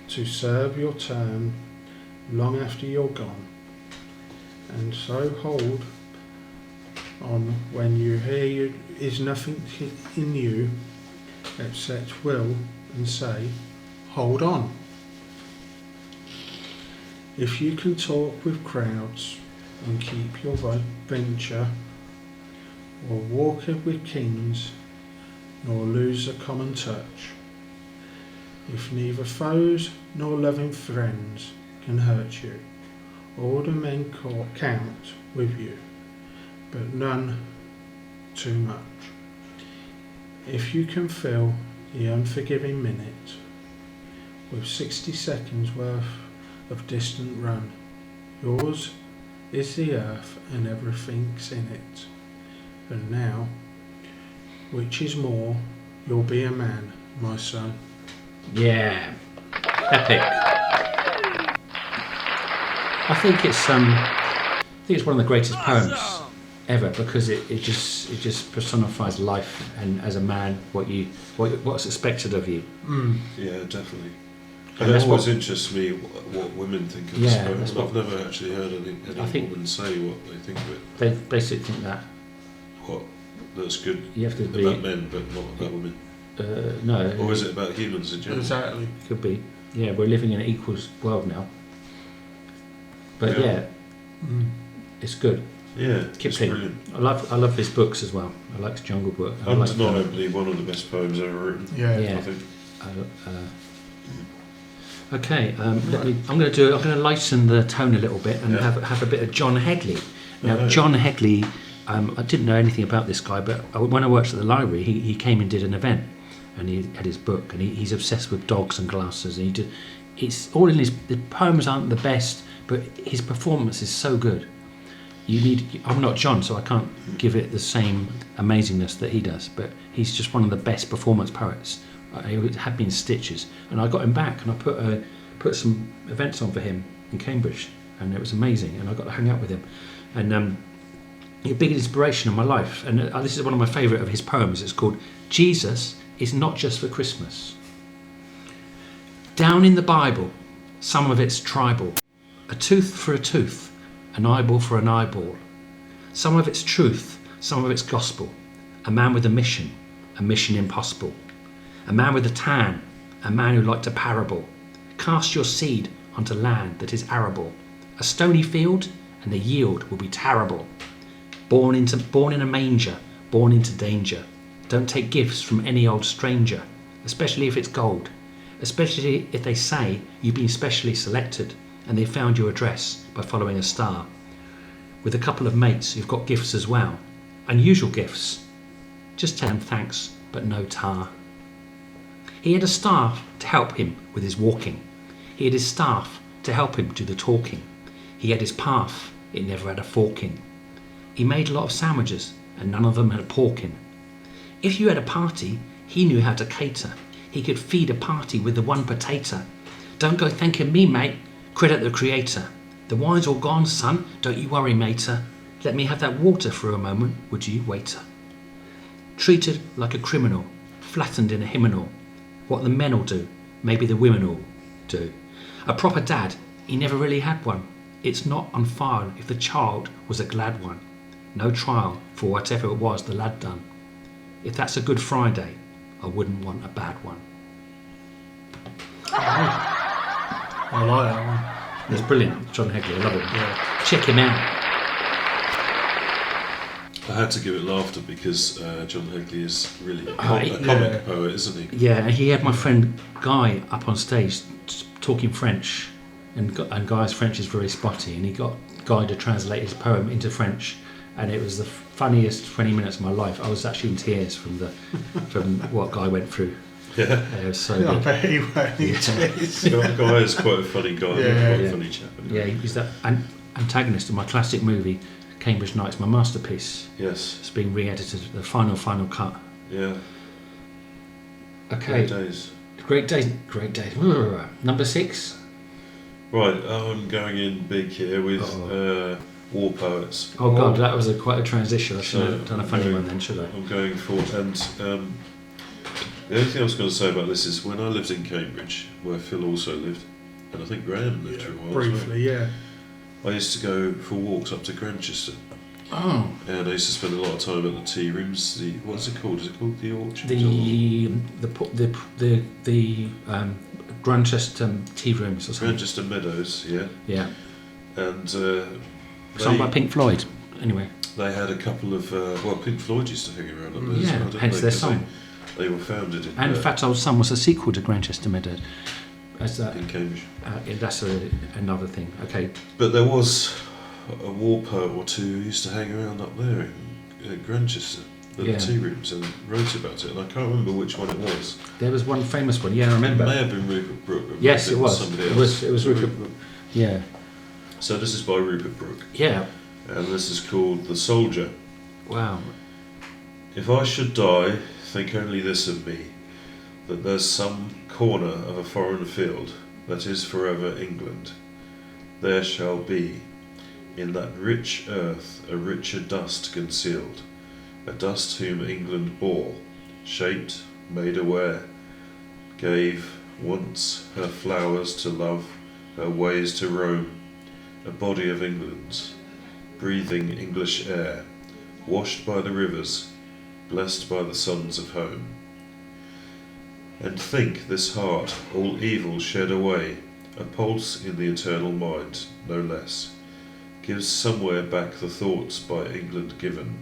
to serve your turn long after you're gone, and so hold on when you hear you is nothing in you except will and say, hold on. If you can talk with crowds and keep your venture, or walk with kings, nor lose a common touch, if neither foes nor loving friends can hurt you, all the men count with you, but none too much. If you can fill the unforgiving minute with 60 seconds worth of distant run, yours is the earth and everything's in it. And now, which is more, you'll be a man, my son. Yeah, epic. I think it's one of the greatest poems ever, because it just personifies life, and as a man, what's expected of you. Yeah, definitely. And it always interests me what women think of this poem. I've never actually heard any woman say what they think of it. They basically think that. What? That's good You have to be about men, but not about women. No. Or is it about humans in general? Exactly. Could be. Yeah, we're living in an equals world now. But it's good. Yeah, Keep it's thinking. brilliant. I love his books as well. I like his Jungle Book. Undeniably one of the best poems ever written. Yeah. I think. Okay, I'm going to lighten the tone a little bit and have a bit of John Headley. Now, John Headley, I didn't know anything about this guy, but when I worked at the library, he came and did an event, and he had his book, and he's obsessed with dogs and glasses, and it's all in the poems aren't the best, but his performance is so good. I'm not John, so I can't give it the same amazingness that he does, but he's just one of the best performance poets. He had me in stitches, and I got him back, and I put some events on for him in Cambridge, and it was amazing, and I got to hang out with him, and a big inspiration in my life. And this is one of my favourite of his poems. It's called Jesus is Not Just for Christmas. Down in the Bible, some of it's tribal, a tooth for a tooth, an eyeball for an eyeball. Some of it's truth, some of it's gospel, a man with a mission impossible. A man with a tan, a man who liked a parable. Cast your seed onto land that is arable. A stony field, and the yield will be terrible. Born in a manger, born into danger. Don't take gifts from any old stranger, especially if it's gold. Especially if they say you've been specially selected and they found your address by following a star. With a couple of mates who've got gifts as well. Unusual gifts. Just tell them thanks, but no tar. He had a staff to help him with his walking. He had his staff to help him do the talking. He had his path, it never had a fork in. He made a lot of sandwiches, and none of them had pork in. If you had a party, he knew how to cater. He could feed a party with the one potato. Don't go thanking me, mate. Credit the creator. The wine's all gone, son. Don't you worry, mater. Let me have that water for a moment, would you, waiter? Treated like a criminal, flattened in a hymnal. What the men'll do, maybe the women'll do. A proper dad, he never really had one. It's not on file if the child was a glad one. No trial for whatever it was the lad done. If that's a Good Friday, I wouldn't want a bad one. I like that one. It's brilliant, John Headley, I love it. Yeah. Check him out. I had to give it laughter because John Headley is really a yeah. comic poet, isn't he? Yeah, and he had my friend Guy up on stage talking French, and Guy's French is very spotty, and he got Guy to translate his poem into French, and it was the funniest 20 minutes of my life. I was actually in tears from what Guy went through. Yeah. It was so I good. bet he went into it. Guy is quite a funny guy. Yeah. Quite a funny chap. Isn't he? Yeah, he's that antagonist of my classic movie, Cambridge Nights, my masterpiece. Yes. It's been re-edited, the final cut. Yeah. Okay. Great days. Great days. Number 6. Right, I'm going in big here with war poets. Oh God, that was quite a transition. I should So, have done a funny one then, should I? I'm going for, and the only thing I was going to say about this is when I lived in Cambridge, where Phil also lived, and I think Graham lived for a while. Briefly, yeah. I used to go for walks up to Grantchester, Oh, and I used to spend a lot of time at the tea rooms. What's it called? Is it called the Orchard? the Grantchester tea rooms or something. Grantchester Meadows, yeah. Yeah, And sung by Pink Floyd. Anyway, they had a couple of Pink Floyd used to hang around up there as yeah, well, didn't hence they? their 'Cause song. They were founded in And Fat Old Son was a sequel to Grantchester Meadows. in Cambridge. That's another thing. Okay. But there was a war poet or two who used to hang around up there in Grantchester at Yeah. the tea rooms and wrote about it, and I can't remember which one it was. There was one famous one. Yeah, I remember. It may have been Rupert Brooke. Yes, it was. Somebody else. It was Rupert. Yeah. So this is by Rupert Brooke, Yeah. and this is called The Soldier. Wow. If I should die, think only this of me, that there's some corner of a foreign field that is forever England. There shall be, in that rich earth, a richer dust concealed, a dust whom England bore, shaped, made aware, gave once her flowers to love, her ways to roam, a body of England's, breathing English air, washed by the rivers, blessed by the sons of home. And think this heart, all evil shed away, a pulse in the eternal mind, no less, gives somewhere back the thoughts by England given,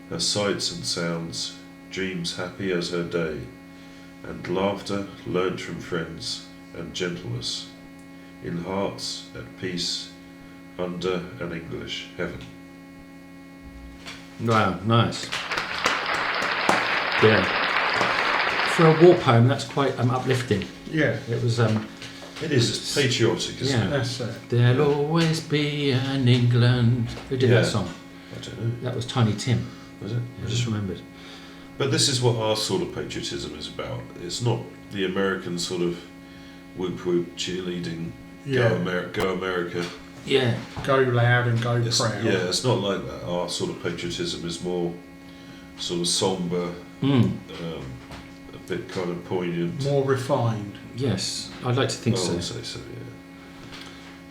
her sights and sounds, dreams happy as her day, and laughter learnt from friends, and gentleness, in hearts at peace, under an English heaven. Wow. Nice. Yeah. For a war poem, that's quite uplifting. Yeah, It was. It is, it's patriotic, isn't Yeah. it? that's it. There'll always be an England. Who did Yeah. that song? I don't know, That was Tiny Tim. was it? I just remembered. But this is what our sort of patriotism is about. It's not the American sort of whoop whoop cheerleading, Yeah, go America. Yeah. go loud and go It's, proud. yeah, it's not like that. Our sort of patriotism is more sort of sombre, Mm. a bit kind of poignant. More refined. Yes, I'd like to think I so. would say so, yeah.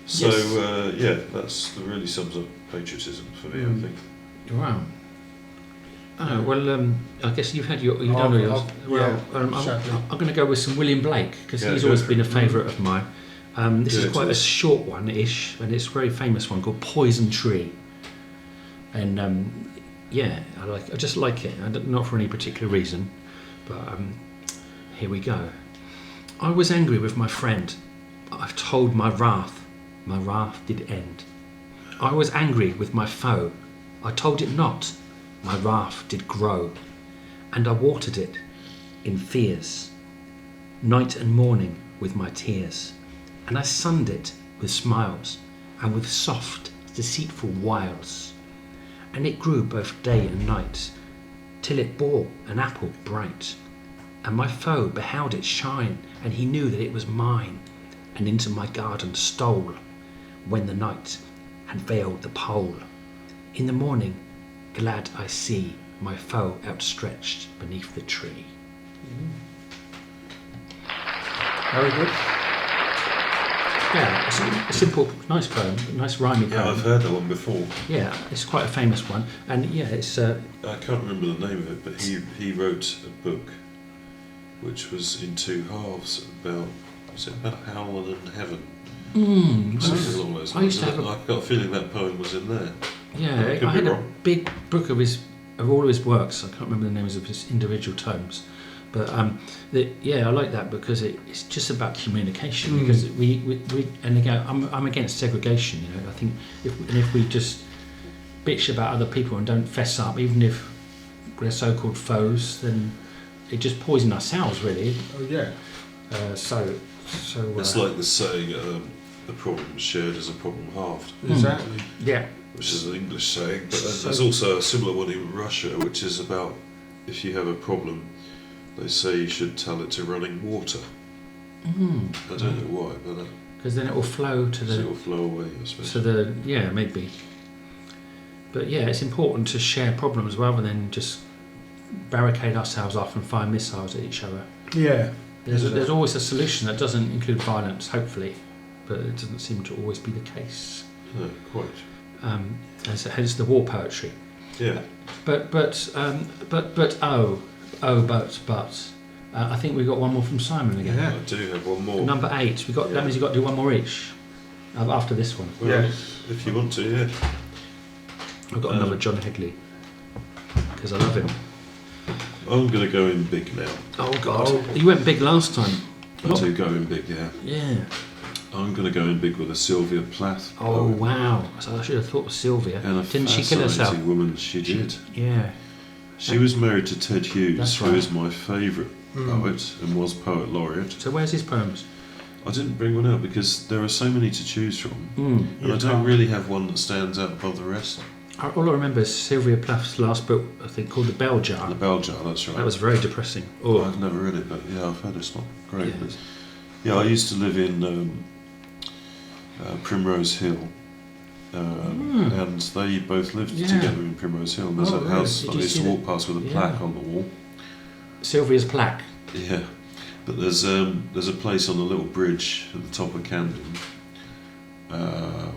So, Yes. that really sums up patriotism for me, Mm. I think. Wow. Oh, well, I guess you've had you've I've- done yours. I've- Well, yeah, sadly. I'm going to go with some William Blake because Yeah, he's go always for been a it. favourite of mine. This Do is it quite to a us. short one-ish, and it's a very famous one called Poison Tree. And yeah, I just like it. Not for any particular reason, but here we go. I was angry with my friend. I've told my wrath did end. I was angry with my foe. I told it not. My wrath did grow, and I watered it in fears, night and morning with my tears, and I sunned it with smiles and with soft, deceitful wiles, and it grew both day and night, till it bore an apple bright, and my foe beheld it shine, and he knew that it was mine, and into my garden stole, when the night had veiled the pole. In the morning, glad I see my foe outstretched beneath the tree. Very good. Yeah, it's a simple, nice poem, nice rhyming Yeah, I've poem. heard that one before. Yeah, it's quite a famous one, and yeah, it's I can't remember the name of it, but he wrote a book which was in two halves about Howlin' in Heaven. Something along those I used lines. to have I've got a feeling that poem was in there. yeah. I could I be had a wrong. big book of all of his works. I can't remember the names of his individual tomes, but I like that because it's just about communication. Because we and again, I'm against segregation. You know, I think if we just bitch about other people and don't fess up, even if we're so-called foes, then it just poisons ourselves, really. Oh yeah. So It's like the saying, "The problem shared is a problem halved," Exactly. yeah. which is an English saying. But So- there's also a similar one in Russia, which is about if you have a problem, they say you should tell it to running water. I don't know why, but Because then it will flow to it will the flow away, I suppose. maybe. But yeah, it's important to share problems rather than just barricade ourselves off and fire missiles at each other. Yeah. There's always a solution that doesn't include violence, hopefully, but it doesn't seem to always be the case. No, quite. Hence the war poetry. Yeah. But I think we got one more from Simon again. Yeah. I do have one more. Number 8. That means you've got to do one more each after this one. Well, if you want to, yeah. I've got another John Hegley because I love him. I'm going to go in big now. Oh God, you went big last time. I do go in big, yeah. Yeah. I'm going to go in big with a Sylvia Plath. Oh wow. So I should have thought of Sylvia. And a Didn't she kill herself? fascinating woman, she did. Yeah. She was married to Ted Hughes, That's who right. is my favourite poet and was poet laureate. So where's his poems? I didn't bring one out because there are so many to choose from, and I don't really have one that stands out above the rest. All I remember is Sylvia Plath's last book, I think, called The Bell Jar. The Bell Jar, that's right. That was very depressing. Oh, I've never read it, but yeah, I've heard it's not great. Yeah. But, yeah, I used to live in Primrose Hill, and they both lived Yeah. together in Primrose Hill. And there's Oh, a really? house Did that I you used see to walk that? past with a Yeah. plaque on the wall. Sylvia's plaque. Yeah, but there's a place on the little bridge at the top of Camden,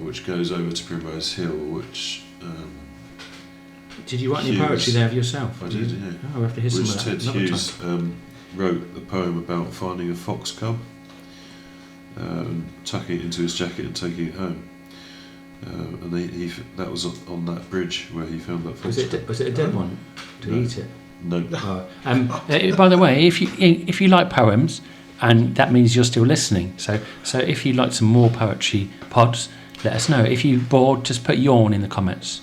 which goes over to Primrose Hill, which Did you write any Hughes. poetry there of yourself? I did, yeah. Oh, we'll have to hear some Which of that Ted another Hughes time. wrote the poem about finding a fox cub, tucking it into his jacket and taking it home. And that was on that bridge where he found that fox cub. Was it a dead one? Did he No. eat it? No. By the way, if you like poems, and that means you're still listening, so if you'd like some more poetry pods, let us know. If you're bored, just put yawn in the comments.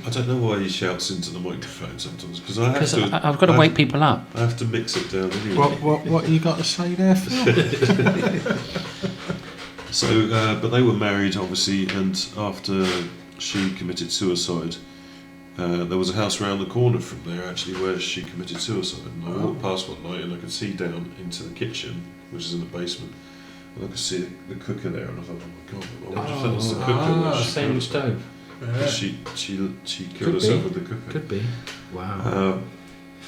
I don't know why he shouts into the microphone sometimes, because I have Because to. I've got to wake people up. I have to mix it down anyway. What you got to say there, Phil? So, but they were married, obviously, and after she committed suicide, there was a house around the corner from there, actually, where she committed suicide. And I walked past one night, and I could see down into the kitchen, which is in the basement, and I could see the cooker there, and I thought, oh my God, I wonder if that was the cooker. where she same killed- stove. She killed Could herself be. with the cooker. Could be. Wow.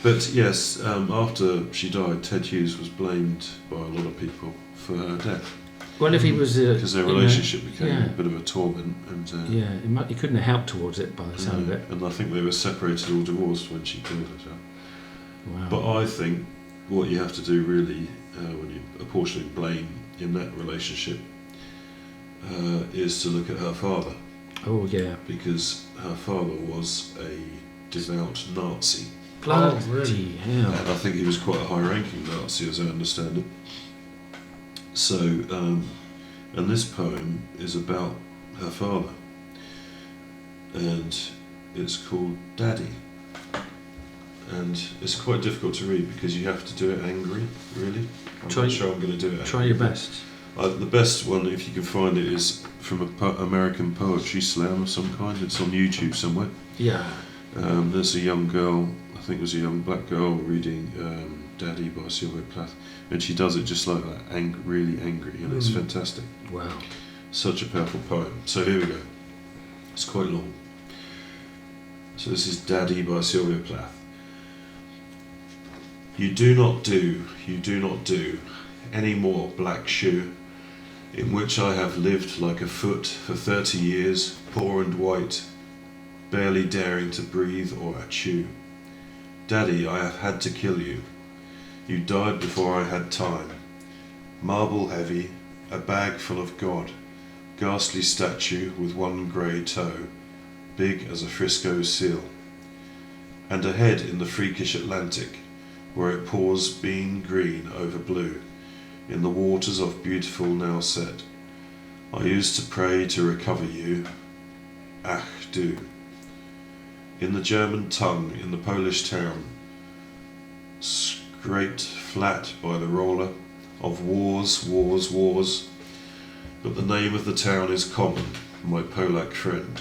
But yes, after she died, Ted Hughes was blamed by a lot of people for her death, Well, if he was because their relationship became yeah. a bit of a torment, and yeah, he couldn't have helped towards it by the sound of it. and I think they were separated or divorced when she killed herself. Wow. But I think what you have to do really, when you're apportioning blame in that relationship, is to look at her father, Oh yeah. because her father was a devout Nazi. Bloody really? hell. And I think he was quite a high-ranking Nazi, as I understand it. So, and this poem is about her father, and it's called Daddy. And it's quite difficult to read because you have to do it angry, really. I'm not sure I'm going to do it angry. Try your best. The best one, if you can find it, is from American Poetry Slam of some kind. It's on YouTube somewhere. Yeah. There's a young girl, I think it was a young black girl, reading Daddy by Sylvia Plath, and she does it just like that, really angry, and it's fantastic. Wow. Such a powerful poem. So here we go. It's quite long. So this is Daddy by Sylvia Plath. You do not do any more black shoe, in which I have lived like a foot for 30 years, poor and white, barely daring to breathe or chew. Daddy, I have had to kill you. You died before I had time. Marble heavy, a bag full of God, ghastly statue with one grey toe, big as a Frisco seal, and a head in the freakish Atlantic, where it pours bean green over blue, in the waters of beautiful now set. I used to pray to recover you. Ach, do. in the German tongue, in the Polish town, scraped flat by the roller of wars, wars, wars. But the name of the town is common, my Polack friend.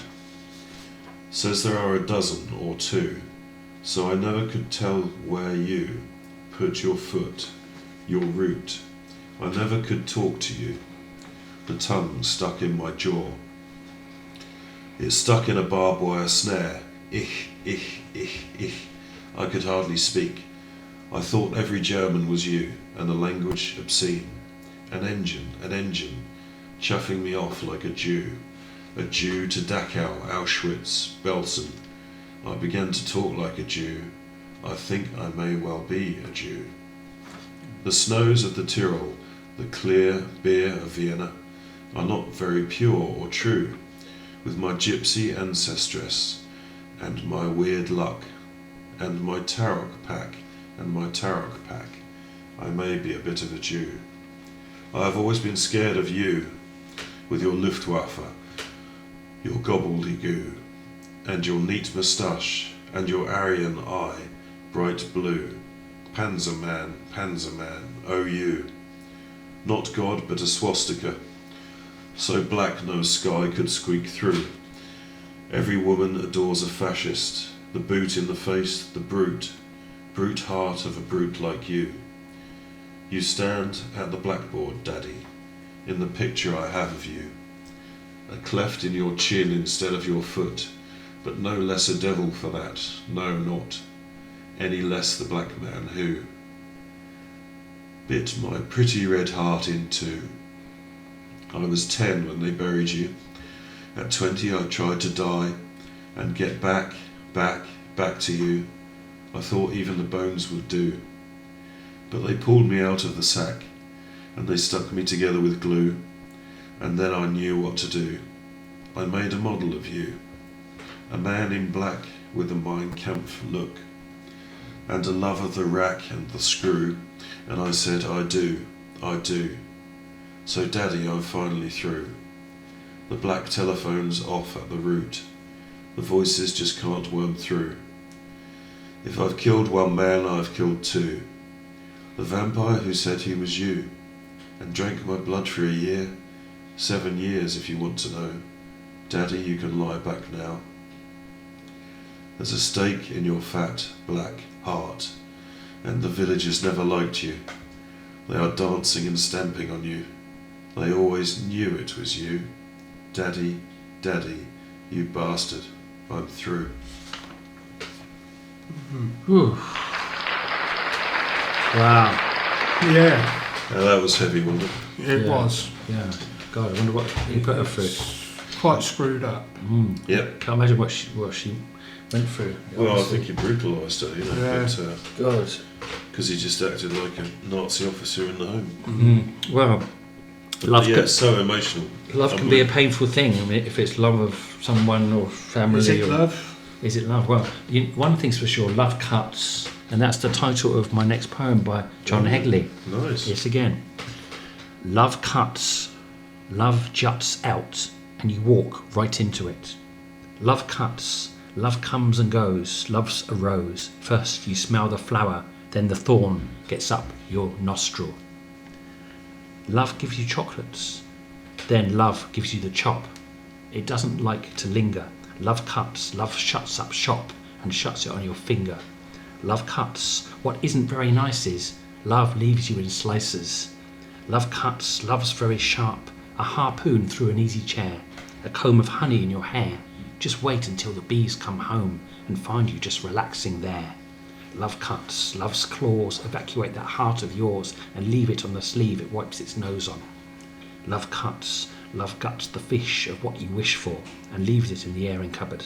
Says there are a dozen or two, so I never could tell where you put your foot, your root. I never could talk to you. The tongue stuck in my jaw. It stuck in a barbed wire snare. Ich. I could hardly speak. I thought every German was you, and the language obscene. An engine, chuffing me off like a Jew to Dachau, Auschwitz, Belsen. I began to talk like a Jew. I think I may well be a Jew. The snows of the Tyrol, the clear beer of Vienna, are not very pure or true. With my gypsy ancestress, and my weird luck, and my tarot pack, I may be a bit of a Jew. I have always been scared of you, with your Luftwaffe, your gobbledygoo, and your neat moustache, and your Aryan eye, bright blue. Panzerman, oh you. Not God, but a swastika, so black no sky could squeak through. Every woman adores a fascist, the boot in the face, the brute heart of a brute like you. You stand at the blackboard, Daddy, in the picture I have of you. A cleft in your chin instead of your foot, but no less a devil for that, no, not any less the black man who bit my pretty red heart in two. I was 10 when they buried you. At 20 I tried to die and get back to you. I thought even the bones would do. But they pulled me out of the sack and they stuck me together with glue, and then I knew what to do. I made a model of you, a man in black with a Mein Kampf look, and a love of the rack and the screw, and I said, I do. So Daddy, I'm finally through. The black telephone's off at the root. The voices just can't worm through. If I've killed one man, I've killed two. The vampire who said he was you, and drank my blood for a year, 7 years if you want to know. Daddy, you can lie back now. There's a stake in your fat, black heart, and the villagers never liked you. They are dancing and stamping on you. They always knew it was you. Daddy, you bastard, I'm through. Whew. Wow. Yeah, Now that was heavy, wasn't it? it was. Yeah. God, I wonder what he put her through. Quite screwed up. Yep. Can't imagine what she went through. Well, I think he brutalised her, Yeah. but because he just acted like a Nazi officer in the home. Well, love Yeah, it's so emotional. Love can be a painful thing. I mean, if it's love of someone or family. Is it or, love? Is it love? Well, one thing's for sure, love cuts. And that's the title of my next poem by John Hegley. Nice. Yes, again. Love cuts, love juts out, and you walk right into it. Love cuts, love comes and goes, love's a rose. First you smell the flower, then the thorn gets up your nostril. Love gives you chocolates, then love gives you the chop. It doesn't like to linger. Love cuts, love shuts up shop and shuts it on your finger. Love cuts, what isn't very nice is, love leaves you in slices. Love cuts, love's very sharp, a harpoon through an easy chair, a comb of honey in your hair. Just wait until the bees come home and find you just relaxing there. Love cuts, love's claws evacuate that heart of yours and leave it on the sleeve it wipes its nose on. Love cuts, love guts the fish of what you wish for and leaves it in the airing cupboard.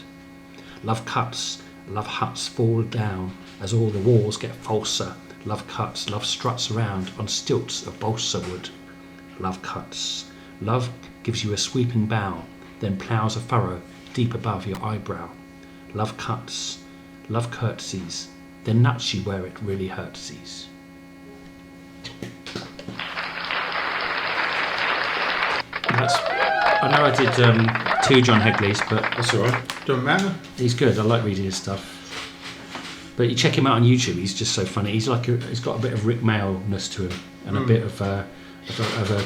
Love cuts, love huts fall down as all the walls get falser. Love cuts, love struts around on stilts of balsa wood. Love cuts, love gives you a sweeping bow, then ploughs a furrow deep above your eyebrow. Love cuts, love curtsies, then nuts you where it really hurtsies. I know I did 2 John Hegley's, but That's all right. Doesn't matter. he's good. I like reading his stuff. But you check him out on YouTube. He's just so funny. He's like he's got a bit of Rick Mail-ness to him, and a bit of a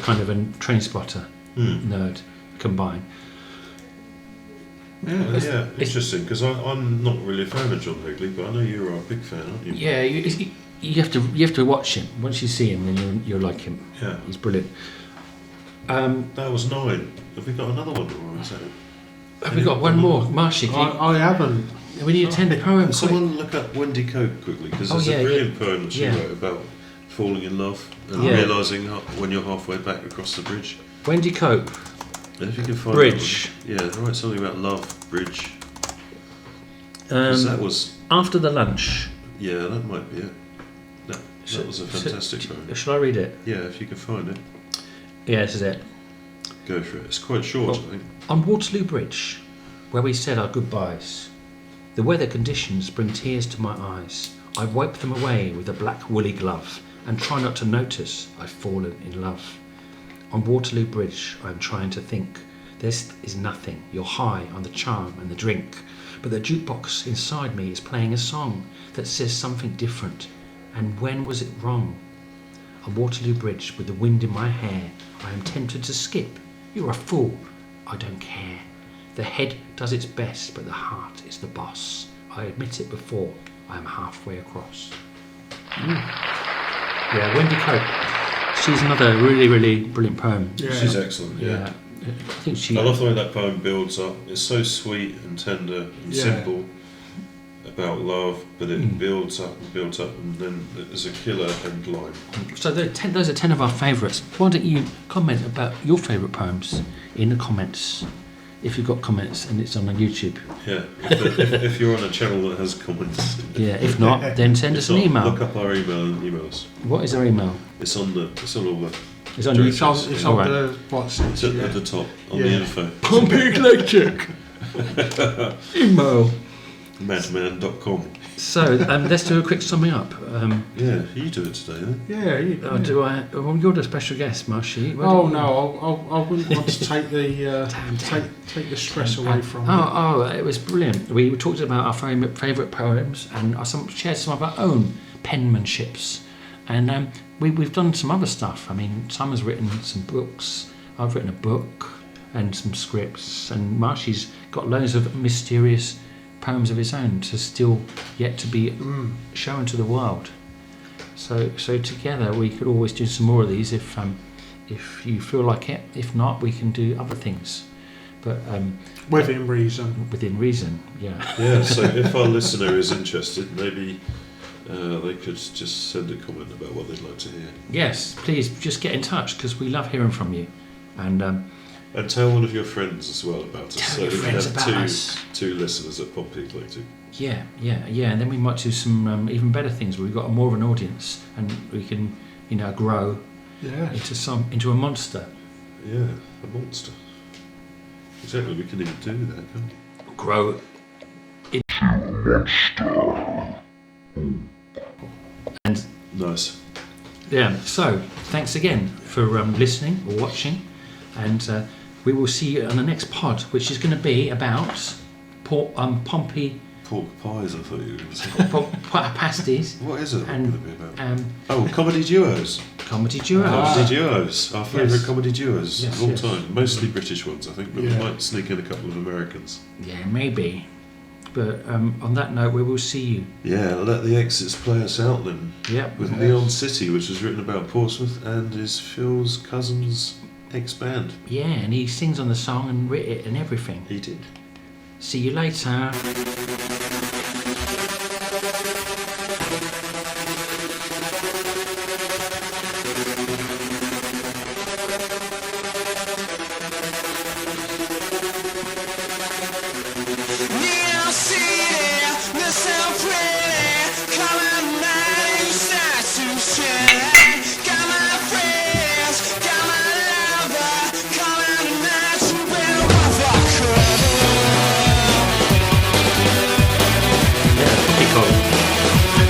kind of a train spotter nerd combined. Yeah, interesting. Because I'm not really a fan of John Hegley, but I know you're a big fan, aren't you? Yeah, you have to watch him. Once you see him, then you'll like him. Yeah. He's brilliant. That was 9. Have we got another one, or is that it? Have we got one more, Marshy? I haven't. We need to attend the poem. Someone look up Wendy Cope quickly, because there's a brilliant poem that she wrote about falling in love and realising when you're halfway back across the bridge. Wendy Cope. And if you can find Bridge. that one, write something about love, bridge. 'Cause that was... After the lunch. Yeah, that might be it. That was a fantastic poem. Shall I read it? Yeah, if you can find it. Yeah, this is it. Go for it. It's quite short, I think. On Waterloo Bridge, where we said our goodbyes, the weather conditions bring tears to my eyes. I wipe them away with a black woolly glove and try not to notice I've fallen in love. On Waterloo Bridge, I'm trying to think. This is nothing. You're high on the charm and the drink, but the jukebox inside me is playing a song that says something different. And when was it wrong? On Waterloo Bridge, with the wind in my hair, I am tempted to skip. You're a fool. I don't care. The head does its best, but the heart is the boss. I admit it before I am halfway across. Yeah, Wendy Cope. She's another really, really brilliant poem. Yeah. She's excellent, yeah. I think she. I love the way that poem builds up. It's so sweet and tender and simple about love, but it builds up, and then there's a killer end line. So those are 10 of our favourites. Why don't you comment about your favourite poems in the comments, if you've got comments and it's on YouTube. Yeah, if you're on a channel that has comments. Yeah, if not, then send us an email. Look up our email and email us. What is our email? It's on all the. It's on It's on, YouTube. it's All on right. the what's It's at the top on the info. Pompey Eclectic. Email. Madman.com. So let's do a quick summing up. Yeah, you do it today, then. Yeah. Do I? Well, you're the special guest, Marshy. No, I wouldn't want to take the take the stress away from it. Oh, it was brilliant. We talked about our favourite poems and shared some of our own penmanships. And we've done some other stuff. I mean, Simon's written some books. I've written a book and some scripts. And Marshy's got loads of mysterious poems of his own to still yet to be shown to the world. So together we could always do some more of these if you feel like it. If not, we can do other things. But Within reason. Within reason, yeah. Yeah, so if our listener is interested, maybe they could just send a comment about what they'd like to hear. Yes, please just get in touch because we love hearing from you. And tell one of your friends as well about us. Tell your friends about us. Two listeners at Pompey Eclectic. Yeah, and then we might do some even better things where we've got more of an audience and we can, grow into a monster. Yeah, a monster. Exactly, we can even do that, can't we? Grow into a monster. And nice. Yeah, so thanks again for listening or watching, and we will see you on the next pod, which is going to be about Pompey. Pork pies, I thought you were going to say. Pasties. What is it And, going to be about? Comedy duos. Comedy duos. Comedy duos. Our favourite comedy duos of all time. Mostly British ones, I think, but we might sneak in a couple of Americans. Yeah, maybe. But on that note, we will see you. Yeah, let the exits play us out then. Yep. With Neon City, which was written about Portsmouth and is Phil's cousin's ex-band. Yeah, and he sings on the song and writ it and everything. He did. See you later. Cool.